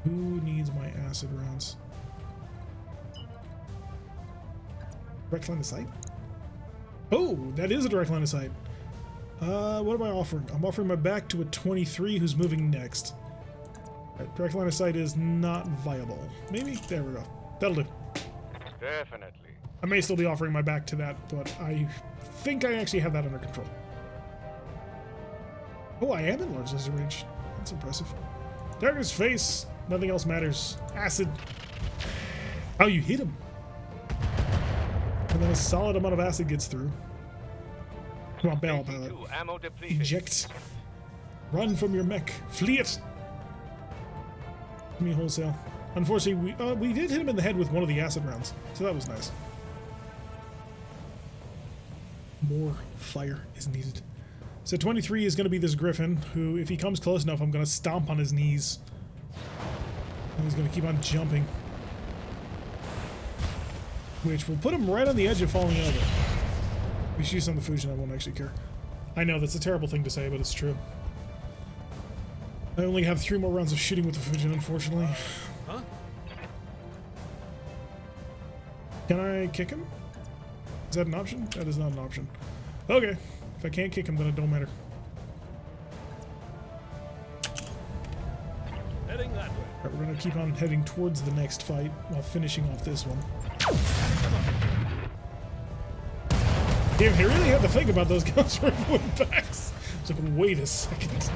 Who needs my acid rounds? Direct line of sight? Oh, that is a direct line of sight. What am I offering? I'm offering my back to a 23 who's moving next. Right, direct line of sight is not viable. Maybe? There we go. That'll do. Definitely. I may still be offering my back to that, but I think I actually have that under control. Oh, I am in large laser range. That's impressive. Target's face. Nothing else matters. Acid. Oh, you hit him. And then a solid amount of acid gets through. Come on, bail pilot. Ammo depleted. Eject. Run from your mech. Flee it. Give me wholesale. Unfortunately, we did hit him in the head with one of the acid rounds, so that was nice. More fire is needed. So 23 is going to be this Griffin, who, if he comes close enough, I'm going to stomp on his knees. And he's going to keep on jumping. Which will put him right on the edge of falling over. If he shoots on the Fujin, I won't actually care. I know, that's a terrible thing to say, but it's true. I only have 3 more rounds of shooting with the Fujin, unfortunately. Huh? Can I kick him? Is that an option? That is not an option. Okay. If I can't kick him, then it don't matter. Heading that way. Alright, we're gonna keep on heading towards the next fight while finishing off this one. Damn, he really had to think about those guns for moving backs. It's like, wait a second.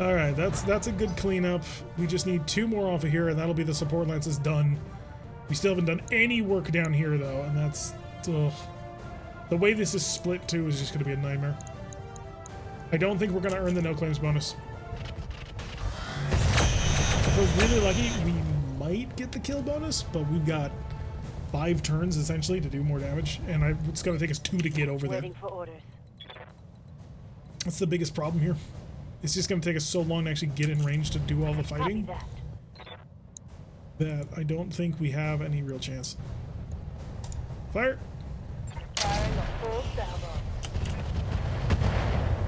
Alright, that's a good cleanup. We just need 2 more off of here, and that'll be the support lances done. We still haven't done any work down here, though, and that's... Ugh. The way this is split, too, is just going to be a nightmare. I don't think we're going to earn the no-claims bonus. If we're really lucky, we might get the kill bonus, but we've got 5 turns, essentially, to do more damage, and it's going to take us 2 to get over there. Waiting for orders. That's the biggest problem here. It's just going to take us so long to actually get in range to do all the fighting Copy that I don't think we have any real chance. Fire! Firing a full salvo.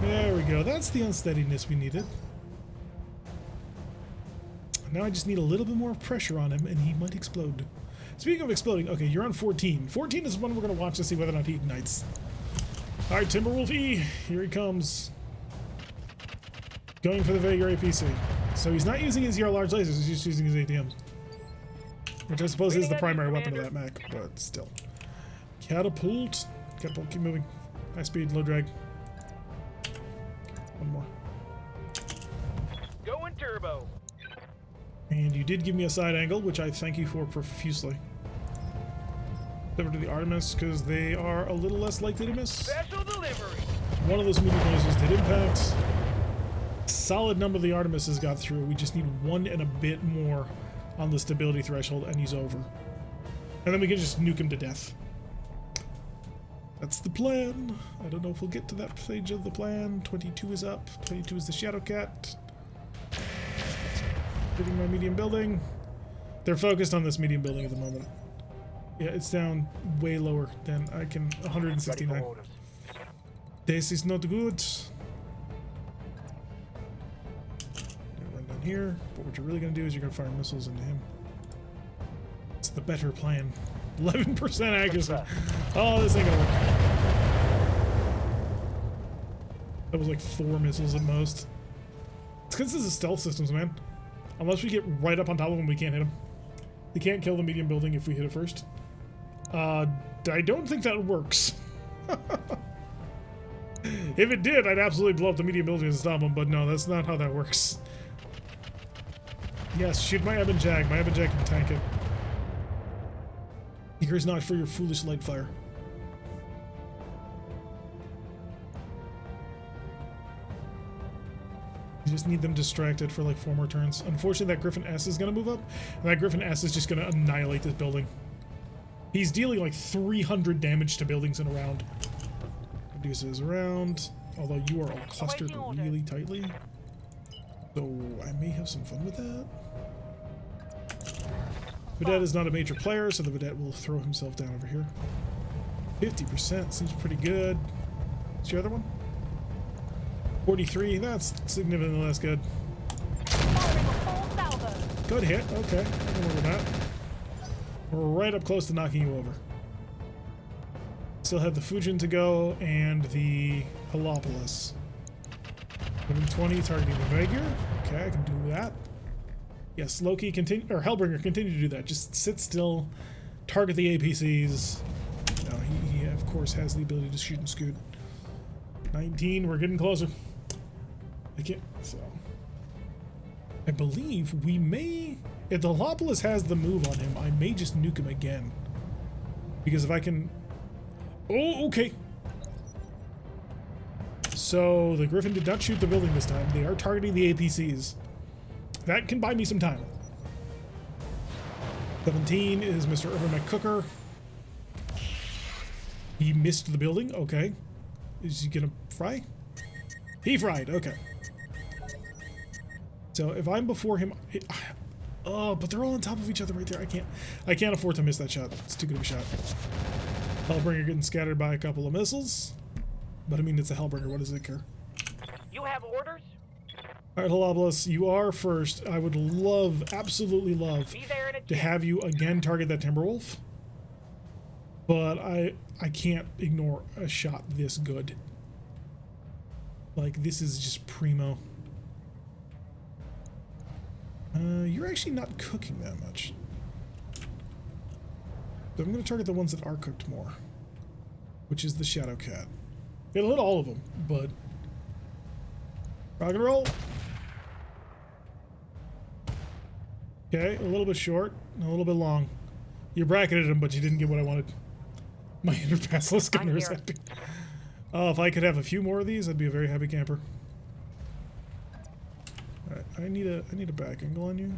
There we go. That's the unsteadiness we needed. Now I just need a little bit more pressure on him and he might explode. Speaking of exploding, okay, you're on 14. 14 is one we're going to watch to see whether or not he ignites. Alright, Timberwolf E, here he comes. Going for the Vega APC. So he's not using his ER large lasers, he's just using his ATMs. Which I suppose is the primary weapon of that mech, but still. Catapult. Catapult, keep moving. High speed, low drag. One more. Going turbo. And you did give me a side angle, which I thank you for profusely. Over to the Artemis, because they are a little less likely to miss. Special delivery. One of those medium lasers did impact. Solid number of the Artemises got through. We just need 1 and a bit more on the stability threshold, and he's over. And then we can just nuke him to death. That's the plan. I don't know if we'll get to that stage of the plan. 22 is up. 22 is the Shadow Cat. Hitting my medium building. They're focused on this medium building at the moment. Yeah, it's down way lower than I can. 169. This is not good. Run down here. But what you're really going to do is you're going to fire missiles into him. It's the better plan. 11% accuracy. Oh, this ain't going to work. That was like 4 missiles at most. It's because this is stealth systems, man. Unless we get right up on top of him, we can't hit him. We can't kill the medium building if we hit it first. I don't think that works. If it did, I'd absolutely blow up the medium building and stop them, but no, that's not how that works. Yes, shoot my Ebon Jag. My Ebon Jag can tank it. Here is not for your foolish light fire. You just need them distracted for like 4 more turns. Unfortunately, that Griffin S is going to move up, and that Griffin S is just going to annihilate this building. He's dealing like 300 damage to buildings in a round. Reduces around, although you are all clustered really tightly. So I may have some fun with that. Vedette is not a major player, so the Vedette will throw himself down over here. 50% seems pretty good. What's your other one? 43, that's significantly less good. Good hit, okay. I can work with that. We're right up close to knocking you over. Still have the Fujin to go and the Helopolis. 20 targeting the Vaegir. Okay, I can do that. Yes, Loki continue, or Hellbringer continue to do that. Just sit still, target the APCs. No, he of course has the ability to shoot and scoot. 19, we're getting closer. I can't, so. I believe we may, if the Helopolis has the move on him, I may just nuke him again. Because if I can, oh, okay. So the Griffin did not shoot the building this time. They are targeting the APCs. That can buy me some time. 17 is Mr. Urban McCooker. He missed the building. Okay. Is he gonna fry? He fried. Okay. So if I'm before him, oh, but they're all on top of each other right there. I can't afford to miss that shot. It's too good of a shot. Hellbringer getting scattered by a couple of missiles. But I mean, it's a Hellbringer. What does it care? You have orders? All right, Helopolis, you are first. I would love, absolutely love, Be there in a to have you again target that Timberwolf. But I can't ignore a shot this good. Like, this is just primo. You're actually not cooking that much. So I'm going to target the ones that are cooked more. Which is the Shadow Cat. It'll hit all of them, but... Rock and roll! Okay, a little bit short, and a little bit long. You bracketed him, but you didn't get what I wanted. My interpassless gunner is happy. Oh, if I could have a few more of these, I'd be a very happy camper. Alright, I need a back angle on you.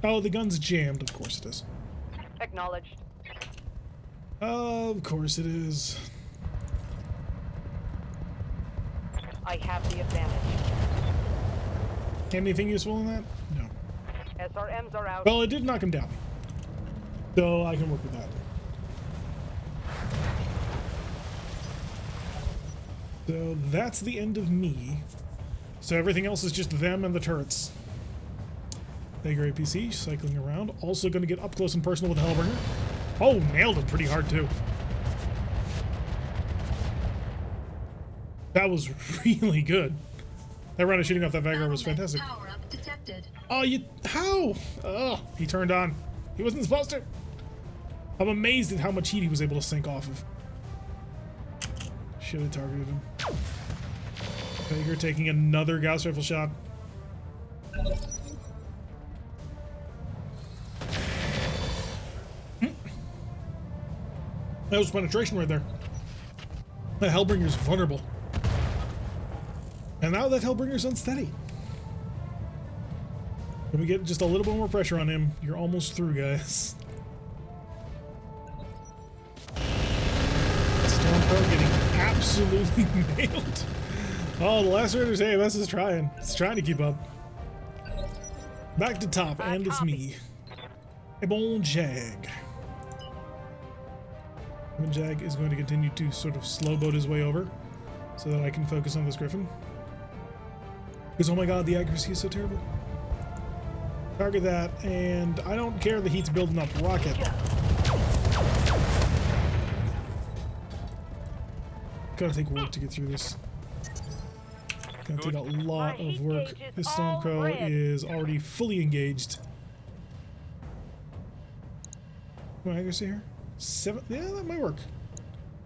Oh, the gun's jammed. Of course it is. Acknowledged. Of course it is. I have the advantage. Anything useful in that? No. SRMs are out. Well, it did knock him down. So I can work with that. So that's the end of me. So everything else is just them and the turrets. Vaegir APC cycling around. Also going to get up close and personal with Hellbringer. Oh, nailed him pretty hard too. That was really good. That round of shooting off that Vaegir was fantastic. Oh, how? Oh, he turned on. He wasn't supposed to. I'm amazed at how much heat he was able to sink off of. Should have targeted him. Vaegir taking another Gauss rifle shot. That was penetration right there. That Hellbringer's vulnerable. And now that Hellbringer's unsteady. Can we get just a little bit more pressure on him? You're almost through, guys. Stormcrow getting absolutely nailed. Oh, the last Raider's AMS is trying. It's trying to keep up. Back to top, and it's me. Ebon Jag. Ebon Jag is going to continue to sort of slow boat his way over so that I can focus on this Griffin. Because, oh my god, the accuracy is so terrible. Target that, and I don't care the heat's building up. Rocket. Gotta take work to get through this. Gonna take a lot of work. This Stormcrow is already fully engaged. What accuracy here? 7. Yeah, that might work.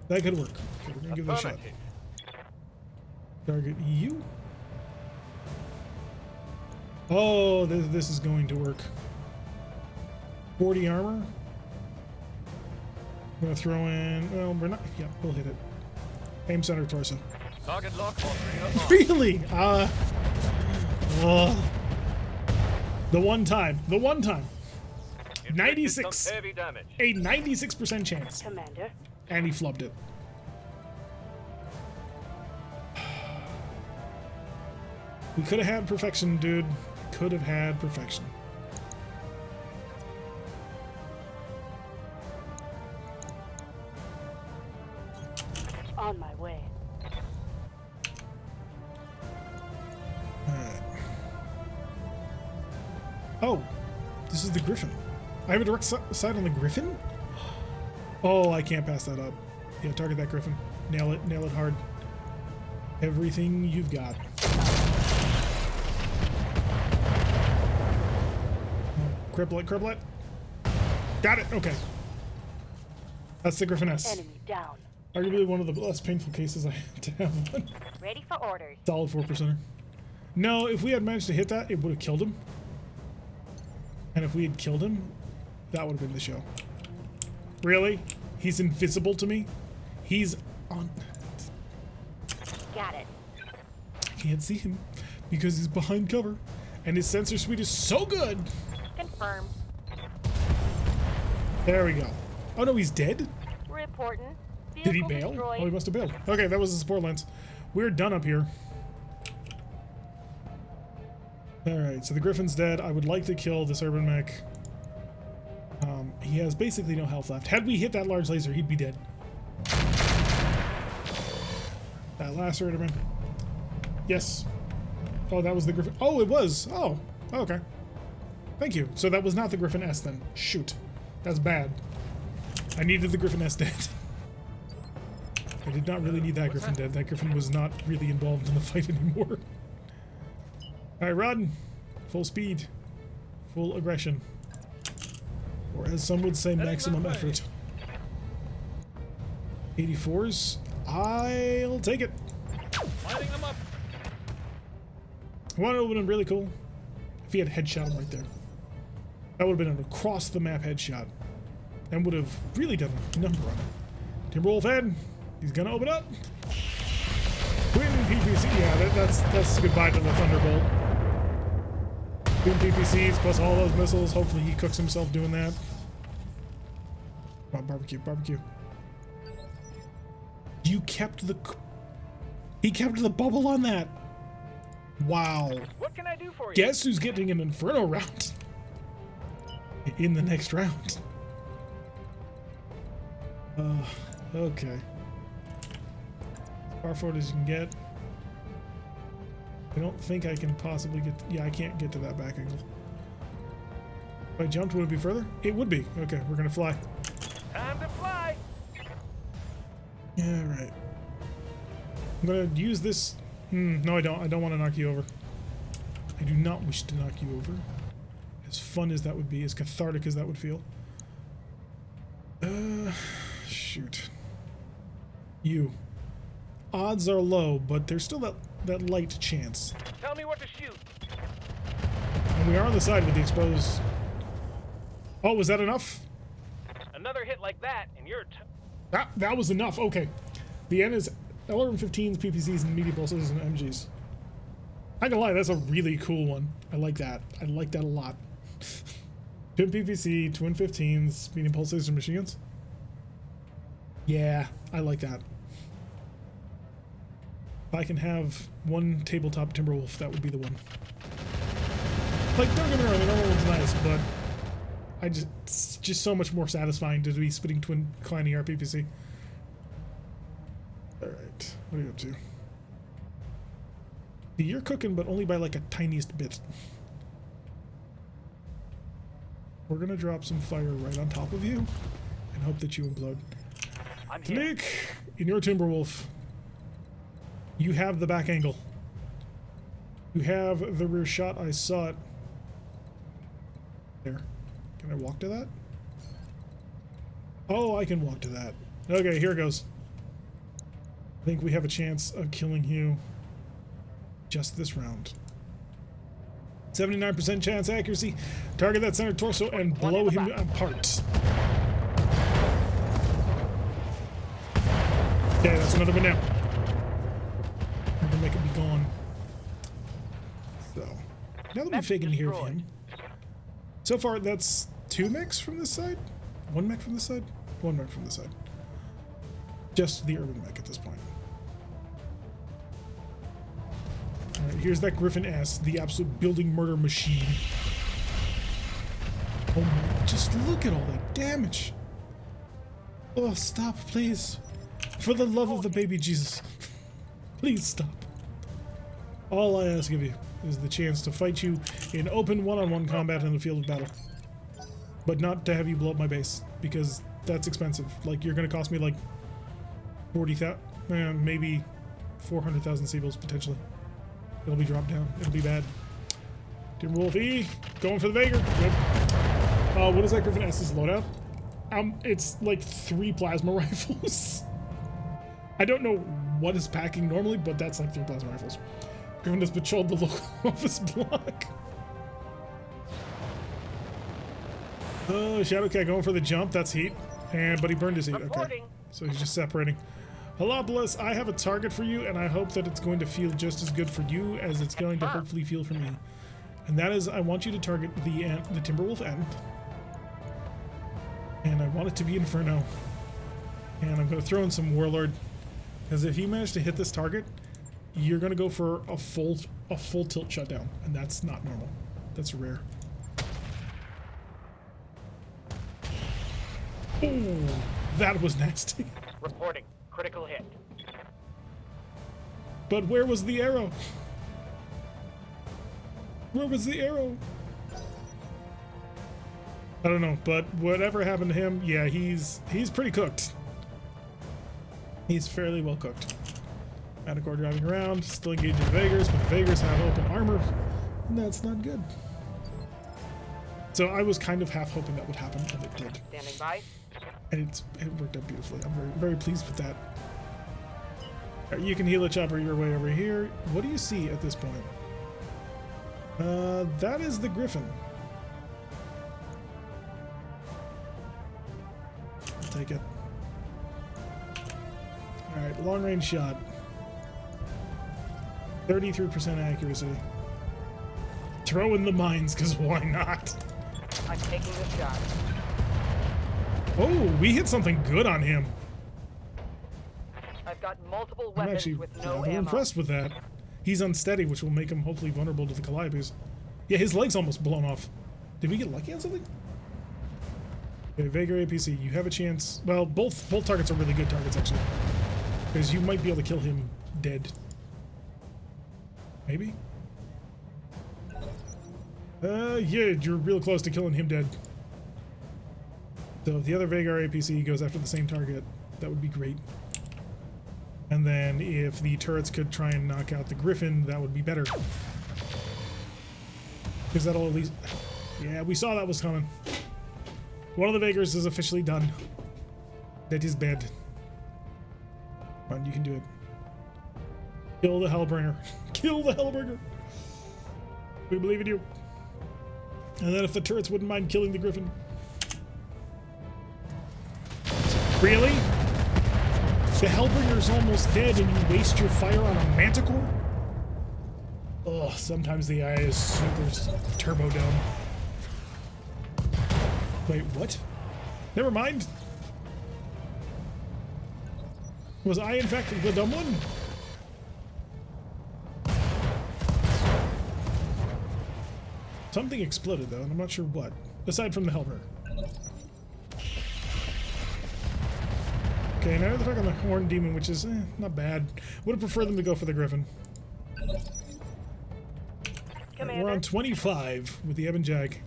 That could work. Okay, we're gonna give that a shot. Affirmative. Target you. Oh, this is going to work. 40 armor. I'm gonna throw in. Well, we're not. Yeah, we'll hit it. Aim center torso. Target lock on. Really? The one time. The one time. 96. Heavy damage. A 96% chance. Commander. And he flubbed it. We could have had perfection, dude. Could have had perfection. On my way. Alright. Oh, this is the Griffin. I have a direct sight on the Griffin? Oh, I can't pass that up. Yeah, target that Griffin. Nail it hard. Everything you've got. Cripple it. Got it, okay. That's the Griffin S. Enemy down. Arguably one of the less painful cases I have to have one. Ready for orders. Solid 4%er. No, if we had managed to hit that, it would have killed him. And if we had killed him, that would have been the show. Really? He's invisible to me? He's on... Got it. I can't see him because he's behind cover. And his sensor suite is so good. Confirm. There we go. Oh no, he's dead? Reporting. Did he Vehicle bail? destroyed. Oh, he must have bailed. Okay, that was the support lens. We're done up here. Alright, so the Griffin's dead. I would like to kill this urban mech. He has basically no health left. Had we hit that large laser, he'd be dead. That lacerator man. Yes. Oh, that was the Griffin. Oh, it was. Oh, okay. Thank you. So that was not the Griffin S then. Shoot. That's bad. I needed the Griffin S dead. I did not really need that Griffin dead. That Griffin was not really involved in the fight anymore. Alright, run. Full speed. Full aggression. Or as some would say, maximum effort. 84s. I'll take it. Lighting them up. One would have been really cool if he had headshot him right there. That would have been an across the map headshot. And would have really done a number on it. Timberwolf Ed. He's gonna open up. Twin PPC. Yeah, that's goodbye to the Thunderbolt. Twin PPCs plus all those missiles. Hopefully he cooks himself doing that. Come on, barbecue. You kept the... He kept the bubble on that. Wow. What can I do for you? Guess who's getting an Inferno round? In the next round. Okay. As far forward as you can get. I don't think I can possibly get... Yeah, I can't get to that back angle. If I jumped, would it be further? It would be. Okay, we're gonna fly. Time to fly. Yeah, right. I'm gonna use this... no, I don't. I don't want to knock you over. I do not wish to knock you over. As fun as that would be, as cathartic as that would feel. Shoot. You. Odds are low, but there's still that light chance. Tell me what to shoot. And we are on the side with the exposed... Oh, was that enough? Another hit like that, and you're That was enough. Okay. The end is LRM-15s, PPCs, and medium pulses and MGs. I ain't gonna lie, that's a really cool one. I like that. I like that a lot. Twin PPC, twin 15s, medium pulses, and machine guns. Yeah, I like that. If I can have one tabletop Timberwolf, that would be the one. Like, don't get me wrong, the normal one's nice, but it's just so much more satisfying to be spitting twin Klein ER PPC. Alright, what are you up to? You're cooking, but only by like a tiniest bit. We're gonna drop some fire right on top of you and hope that you implode. I'm here. Nick, in your Timberwolf, you have the back angle. You have the rear shot. I saw it. There. Can I walk to that? Oh, I can walk to that. Okay, here it goes. I think we have a chance of killing you just this round. 79% chance accuracy. Target that center torso and blow him apart. Okay, that's another one now. I'm gonna make it be gone. So, now that we've taken care of him. So far, that's 2 mechs from this side? 1 mech from this side? 1 mech from this side. Just the urban mech at this point. Alright, here's that Griffin S, the absolute building murder machine. Oh my, just look at all that damage. Oh, stop, please. For the love of the baby Jesus. Please stop. All I ask of you is the chance to fight you in open one-on-one combat in the field of battle. But not to have you blow up my base, because that's expensive. Like, you're gonna cost me like 40,000, maybe 400,000 Seabills potentially. It'll be dropped down. It'll be bad. Timberwolf E, going for the Vager. Good. What is that Griffin S's loadout? It's like 3 plasma rifles. I don't know what is packing normally, but that's like 3 plasma rifles. Griffin has patrolled the local office block. Shadowcat going for the jump. That's heat. But he burned his heat. Okay. So he's just separating. Holopolis, I have a target for you, and I hope that it's going to feel just as good for you as it's going to hopefully feel for me. And that is, I want you to target the Timberwolf end. And I want it to be Inferno. And I'm going to throw in some Warlord. Because if you manage to hit this target, you're going to go for a full tilt shutdown. And that's not normal. That's rare. Oh, that was nasty. Reporting. Critical hit. But where was the arrow? Where was the arrow? I don't know, but whatever happened to him, yeah, he's pretty cooked. He's fairly well cooked. Manticore driving around, still engaging the Vagers, but the Vagers have open armor, and that's not good. So I was kind of half hoping that would happen, and it did. Standing by. And it worked out beautifully. I'm very, very pleased with that. All right, you can heal a chopper your way over here. What do you see at this point? That is the Griffin. I'll take it. Alright, long range shot. 33% accuracy. Throw in the mines, because why not? I'm taking the shot. Oh, we hit something good on him. I've got multiple I'm weapons actually with no rather ammo. impressed with that. He's unsteady, which will make him hopefully vulnerable to the Calibers. Yeah, his leg's almost blown off. Did we get lucky on something? Okay, Vager APC, you have a chance. Well, both targets are really good targets, actually. Because you might be able to kill him dead. Maybe? Yeah, you're real close to killing him dead. So if the other Vagar APC goes after the same target, that would be great. And then if the turrets could try and knock out the Griffin, that would be better. Because that'll at least... Yeah, we saw that was coming. One of the Vagars is officially done. That is bad. Come on, you can do it. Kill the Hellbringer. Kill the Hellbringer! We believe in you. And then if the turrets wouldn't mind killing the Griffin. Really? The Hellbringer's almost dead and you waste your fire on a Manticore? Ugh, sometimes the AI is super turbo dumb. Wait, what? Never mind. Was I in fact the dumb one? Something exploded though, and I'm not sure what. Aside from the Hellbringer. Okay, now they're talking on the Horn Demon, which is not bad. Would have preferred them to go for the Griffin. We're on 25 with the Ebon Jag.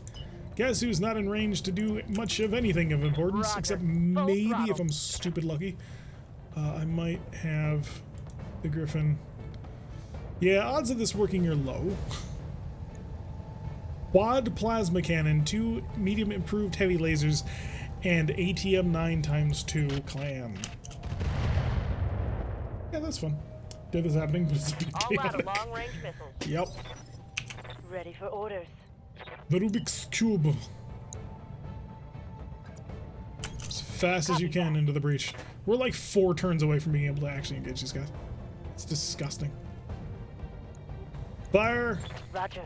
Guess who's not in range to do much of anything of importance, Roger. except Full maybe throttle. if I'm stupid lucky. I might have the Griffin. Yeah, odds of this working are low. Quad plasma cannon, 2 medium improved heavy lasers, and ATM 9 times 2 clan. Yeah, that's fun. Death is happening, but it's a bit All out of chaotic. long-range missiles. Yep. Ready for orders. The Rubik's Cube. As fast as you can into the breach. We're like 4 turns away from being able to actually engage these guys. It's disgusting. Fire! Roger.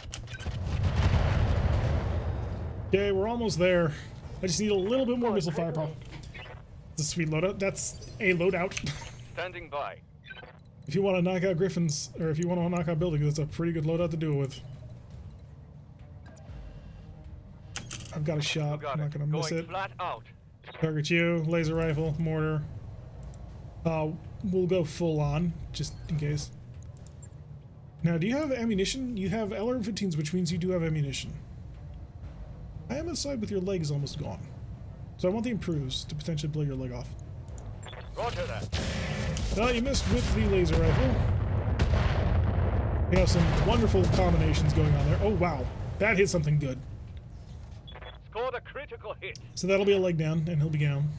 Okay, we're almost there. I just need a little bit more Forward missile critical firepower. It's a sweet loadout. That's a loadout. Standing by. If you want to knock out Griffins, or if you want to knock out buildings, that's a pretty good loadout to do it with. I've got a shot. Got I'm not it. going to miss Going it. flat out. Target you. Laser rifle. Mortar. We'll go full on, just in case. Now, do you have ammunition? You have LR-15s, which means you do have ammunition. I am inside with your legs almost gone. So I want the improves to potentially blow your leg off. Roger that. Well, you missed with the laser rifle. We have some wonderful combinations going on there. Oh, wow. That hit something good. Scored a critical hit. So that'll be a leg down, and he'll be down.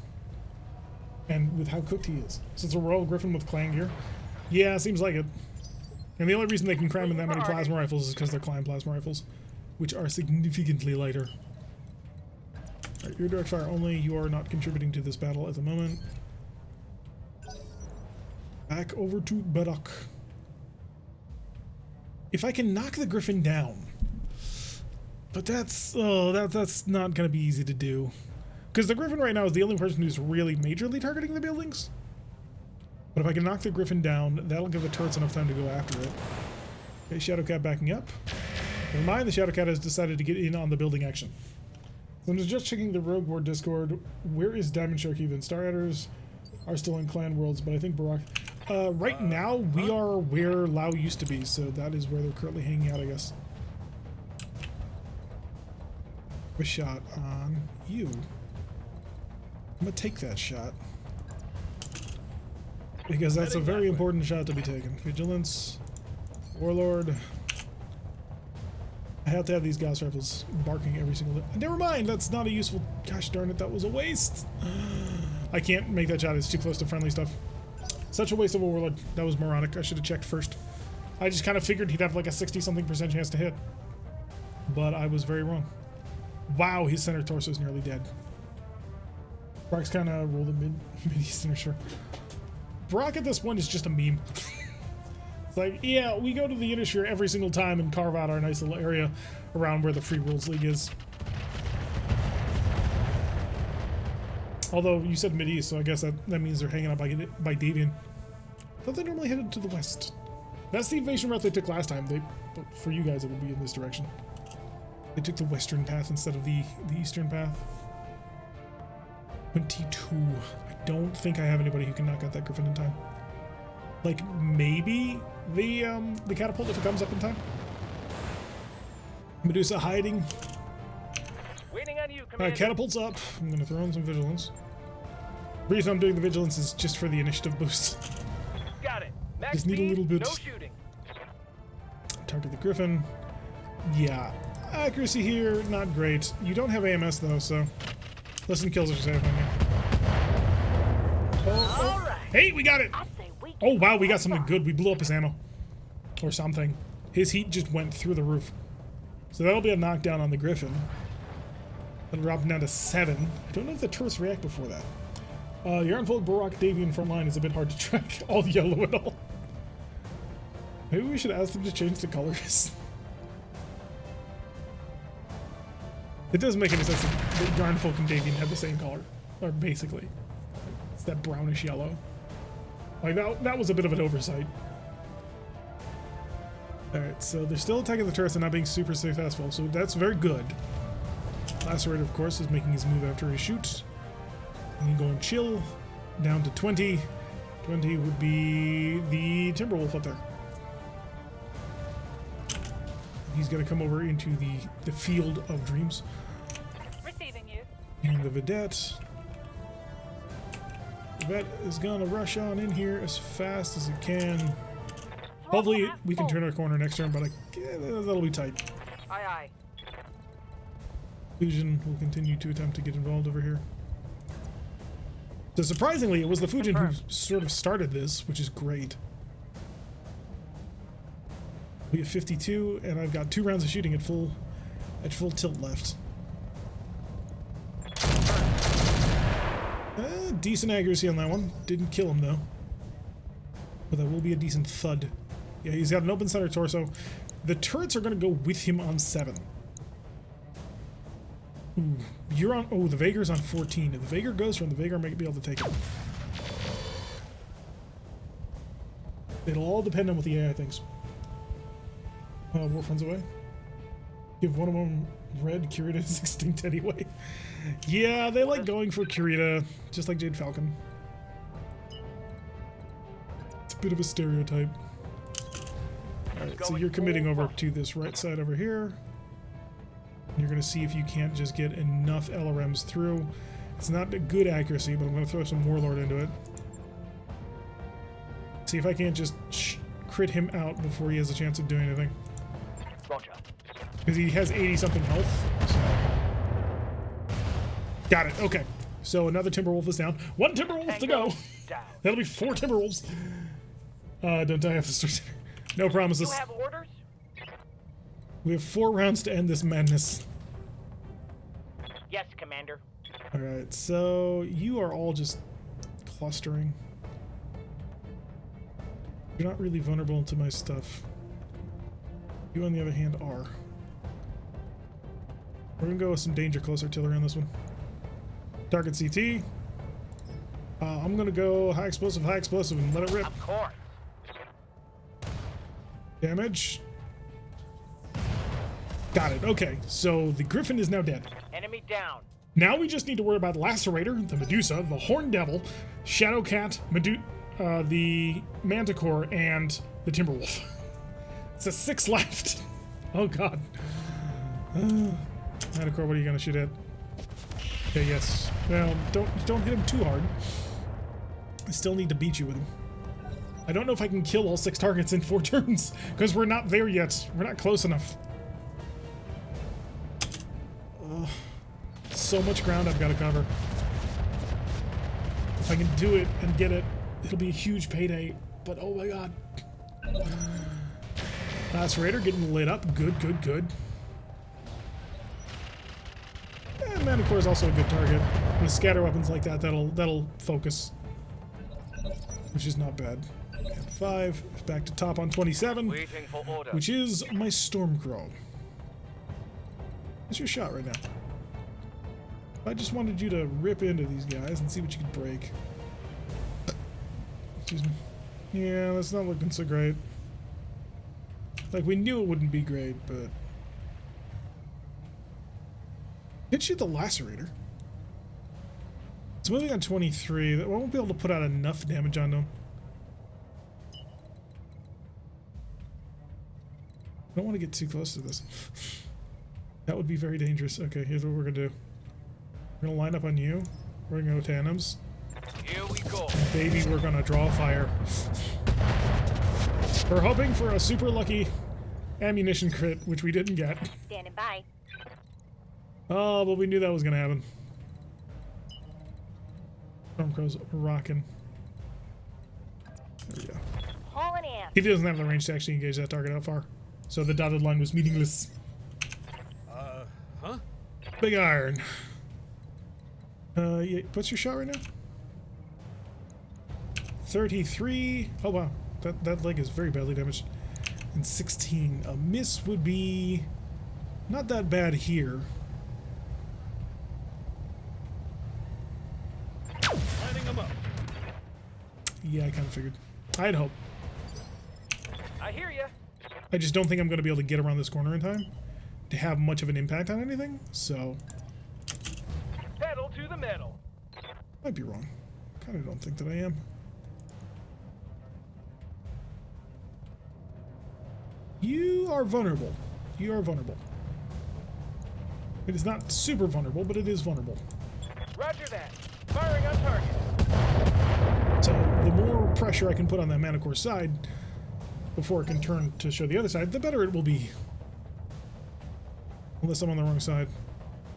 And with how cooked he is. So it's a Royal Griffin with clan gear. Yeah, seems like it. And the only reason they can cram in that many plasma rifles is because they're clan plasma rifles, which are significantly lighter. Alright, you're direct fire only. You are not contributing to this battle at the moment. Back over to Barak. If I can knock the Griffin down, but that's not gonna be easy to do, because the Griffin right now is the only person who's really majorly targeting the buildings. But if I can knock the Griffin down, that'll give the turrets enough time to go after it. Okay, Shadowcat backing up. Never mind, the Shadowcat has decided to get in on the building action. So I'm just checking the Rogue War Discord. Where is Diamond Shark even? Star Raiders are still in Clan Worlds, but I think Barak... right now, we are where Lao used to be, so that is where they're currently hanging out, I guess. A shot on you. I'm gonna take that shot. Because that's a very important shot to be taken. Vigilance. Warlord. I have to have these gas rifles barking every single day. Never mind, that's not a useful... Gosh darn it, that was a waste. I can't make that shot, it's too close to friendly stuff. Such a waste of a Warlord. That was moronic, I should have checked first. I just kind of figured he'd have like a 60-something% chance to hit. But I was very wrong. Wow, his center torso is nearly dead. Brock's kind of rolled a mid-eastern, sure. Brock at this point is just a meme. It's like, yeah, we go to the Innisphere every single time and carve out our nice little area around where the Free Worlds League is. Although you said mid-east, so I guess that means they're hanging out by Davian. I thought they normally headed to the west. That's the invasion route they took last time. But for you guys, it would be in this direction. They took the western path instead of the eastern path. 22. I don't think I have anybody who can knock out that Griffin in time. Like, maybe the catapult if it comes up in time. Medusa hiding. Waiting on you, Commander. Catapult's up. I'm gonna throw in some vigilance. The reason I'm doing the vigilance is just for the initiative boost. Got it. Max Just need a speed, little bit. No shooting. Target the Griffin. Yeah. Accuracy here, not great. You don't have AMS though, so less than kills are safe on you. All right. Hey, we got it! I say we Oh wow, we got something good. We blew up his ammo. Or something. His heat just went through the roof. So that'll be a knockdown on the Griffin. That'll drop him down to 7. I don't know if the turrets react before that. Your unfold Barak Davian front line is a bit hard to track. All yellow and all. Maybe we should ask them to change the colors. It doesn't make any sense that Yarnfolk and Davian have the same color. Or basically. It's that brownish yellow. Like, that was a bit of an oversight. Alright, so they're still attacking the turrets and not being super successful, so that's very good. Lacerator, of course, is making his move after his shoot. And he's going chill. Down to 20. 20 would be the Timberwolf up there. He's going to come over into the field of dreams. receiving you. And the Vedette. The Vedette is going to rush on in here as fast as it can. Hopefully we can turn our corner next turn, but that'll be tight. Aye, aye. Fusion will continue to attempt to get involved over here. So surprisingly, it was the Fujin who sort of started this, which is great. We have 52, and I've got 2 rounds of shooting at full tilt left. Decent accuracy on that one. Didn't kill him though. But that will be a decent thud. Yeah, he's got an open center torso. The turrets are going to go with him on 7. Ooh, you're on. Oh, the Vaegar's on 14. If the Vaegar goes from the Vaegar, might be able to take it. It'll all depend on what the AI thinks. Warfront's away. Give one of them red. Kirita is extinct anyway. Yeah, they like going for Kirita, just like Jade Falcon. It's a bit of a stereotype. Alright, so you're committing over to this right side over here. You're going to see if you can't just get enough LRMs through. It's not a good accuracy, but I'm going to throw some Warlord into it. See if I can't just crit him out before he has a chance of doing anything. Roger. Because he has 80-something health. So. Got it. Okay. So another Timberwolf is down. 1 Timberwolf to go. Down. That'll be 4 Timberwolves. Don't I have to start? No promises. You have orders? We have 4 rounds to end this madness. Yes, Commander. Alright, so you are all just clustering. You're not really vulnerable to my stuff. You, on the other hand, are. We're gonna go with some danger close artillery on this one. Target CT. I'm gonna go high explosive, and let it rip. Of course. Damage. Got it. Okay, so the Griffin is now dead. Enemy down. Now we just need to worry about Lacerator, the Medusa, the Horn Devil, Shadowcat, the Manticore, and the Timberwolf. It's a 6 left. Oh god. Manticore, what are you gonna shoot at? Okay, yes. Well, don't hit him too hard. I still need to beat you with him. I don't know if I can kill all 6 targets in 4 turns, because we're not there yet. We're not close enough. So much ground I've got to cover. If I can do it and get it, it'll be a huge payday. But oh my god. Lacerator getting lit up. Good, good, good. And Manticore is also a good target. With scatter weapons like that, that'll focus. Which is not bad. And 5. Back to top on 27. Waiting for order. Which is my Stormcrow. What's your shot right now? I just wanted you to rip into these guys and see what you could break. Excuse me. Yeah, that's not looking so great. Like, we knew it wouldn't be great, but... Did shoot the Lacerator. It's moving on 23. I won't be able to put out enough damage on them. I don't want to get too close to this. That would be very dangerous. Okay, here's what we're gonna do. We're gonna line up on you. We're gonna go tandems. Here we go. Baby, we're gonna draw fire. We're hoping for a super lucky ammunition crit, which we didn't get. Standing by. Oh, but we knew that was gonna happen. Stormcrow's rocking. There we go. Hauling in. He doesn't have the range to actually engage that target out far. So the dotted line was meaningless. Huh? Big iron. Yeah, what's your shot right now? 33. Oh wow, that leg is very badly damaged. And 16. A miss would be not that bad here. Lining them up. Yeah, I kind of figured. I'd hope. I hear you. I just don't think I'm going to be able to get around this corner in time to have much of an impact on anything. So Pedal to the metal. might be wrong. Kind of don't think that I am. You are vulnerable. You are vulnerable. It is not super vulnerable, but it is vulnerable. Roger that. Firing on target. So the more pressure I can put on that Manticore side before it can turn to show the other side, the better it will be. Unless I'm on the wrong side.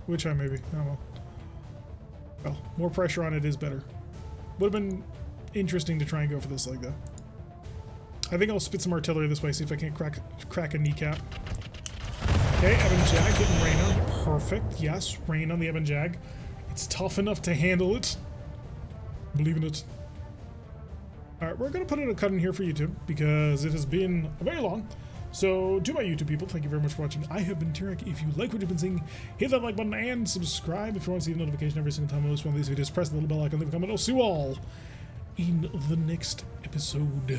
Which I may be. I don't know. Well, more pressure on it is better. Would have been interesting to try and go for this leg, though. I think I'll spit some artillery this way, see if I can't crack a kneecap. Okay, Eben Jag getting rain on. Perfect. Yes, rain on the Eben Jag. It's tough enough to handle it. Believe in it. Alright, we're going to put in a cut in here for YouTube because it has been very long. So, to my YouTube people, thank you very much for watching. I have been Tyrek. If you like what you've been seeing, hit that like button and subscribe. If you want to see a notification every single time I post one of these videos, press the little bell icon, leave a comment. I'll see you all in the next episode.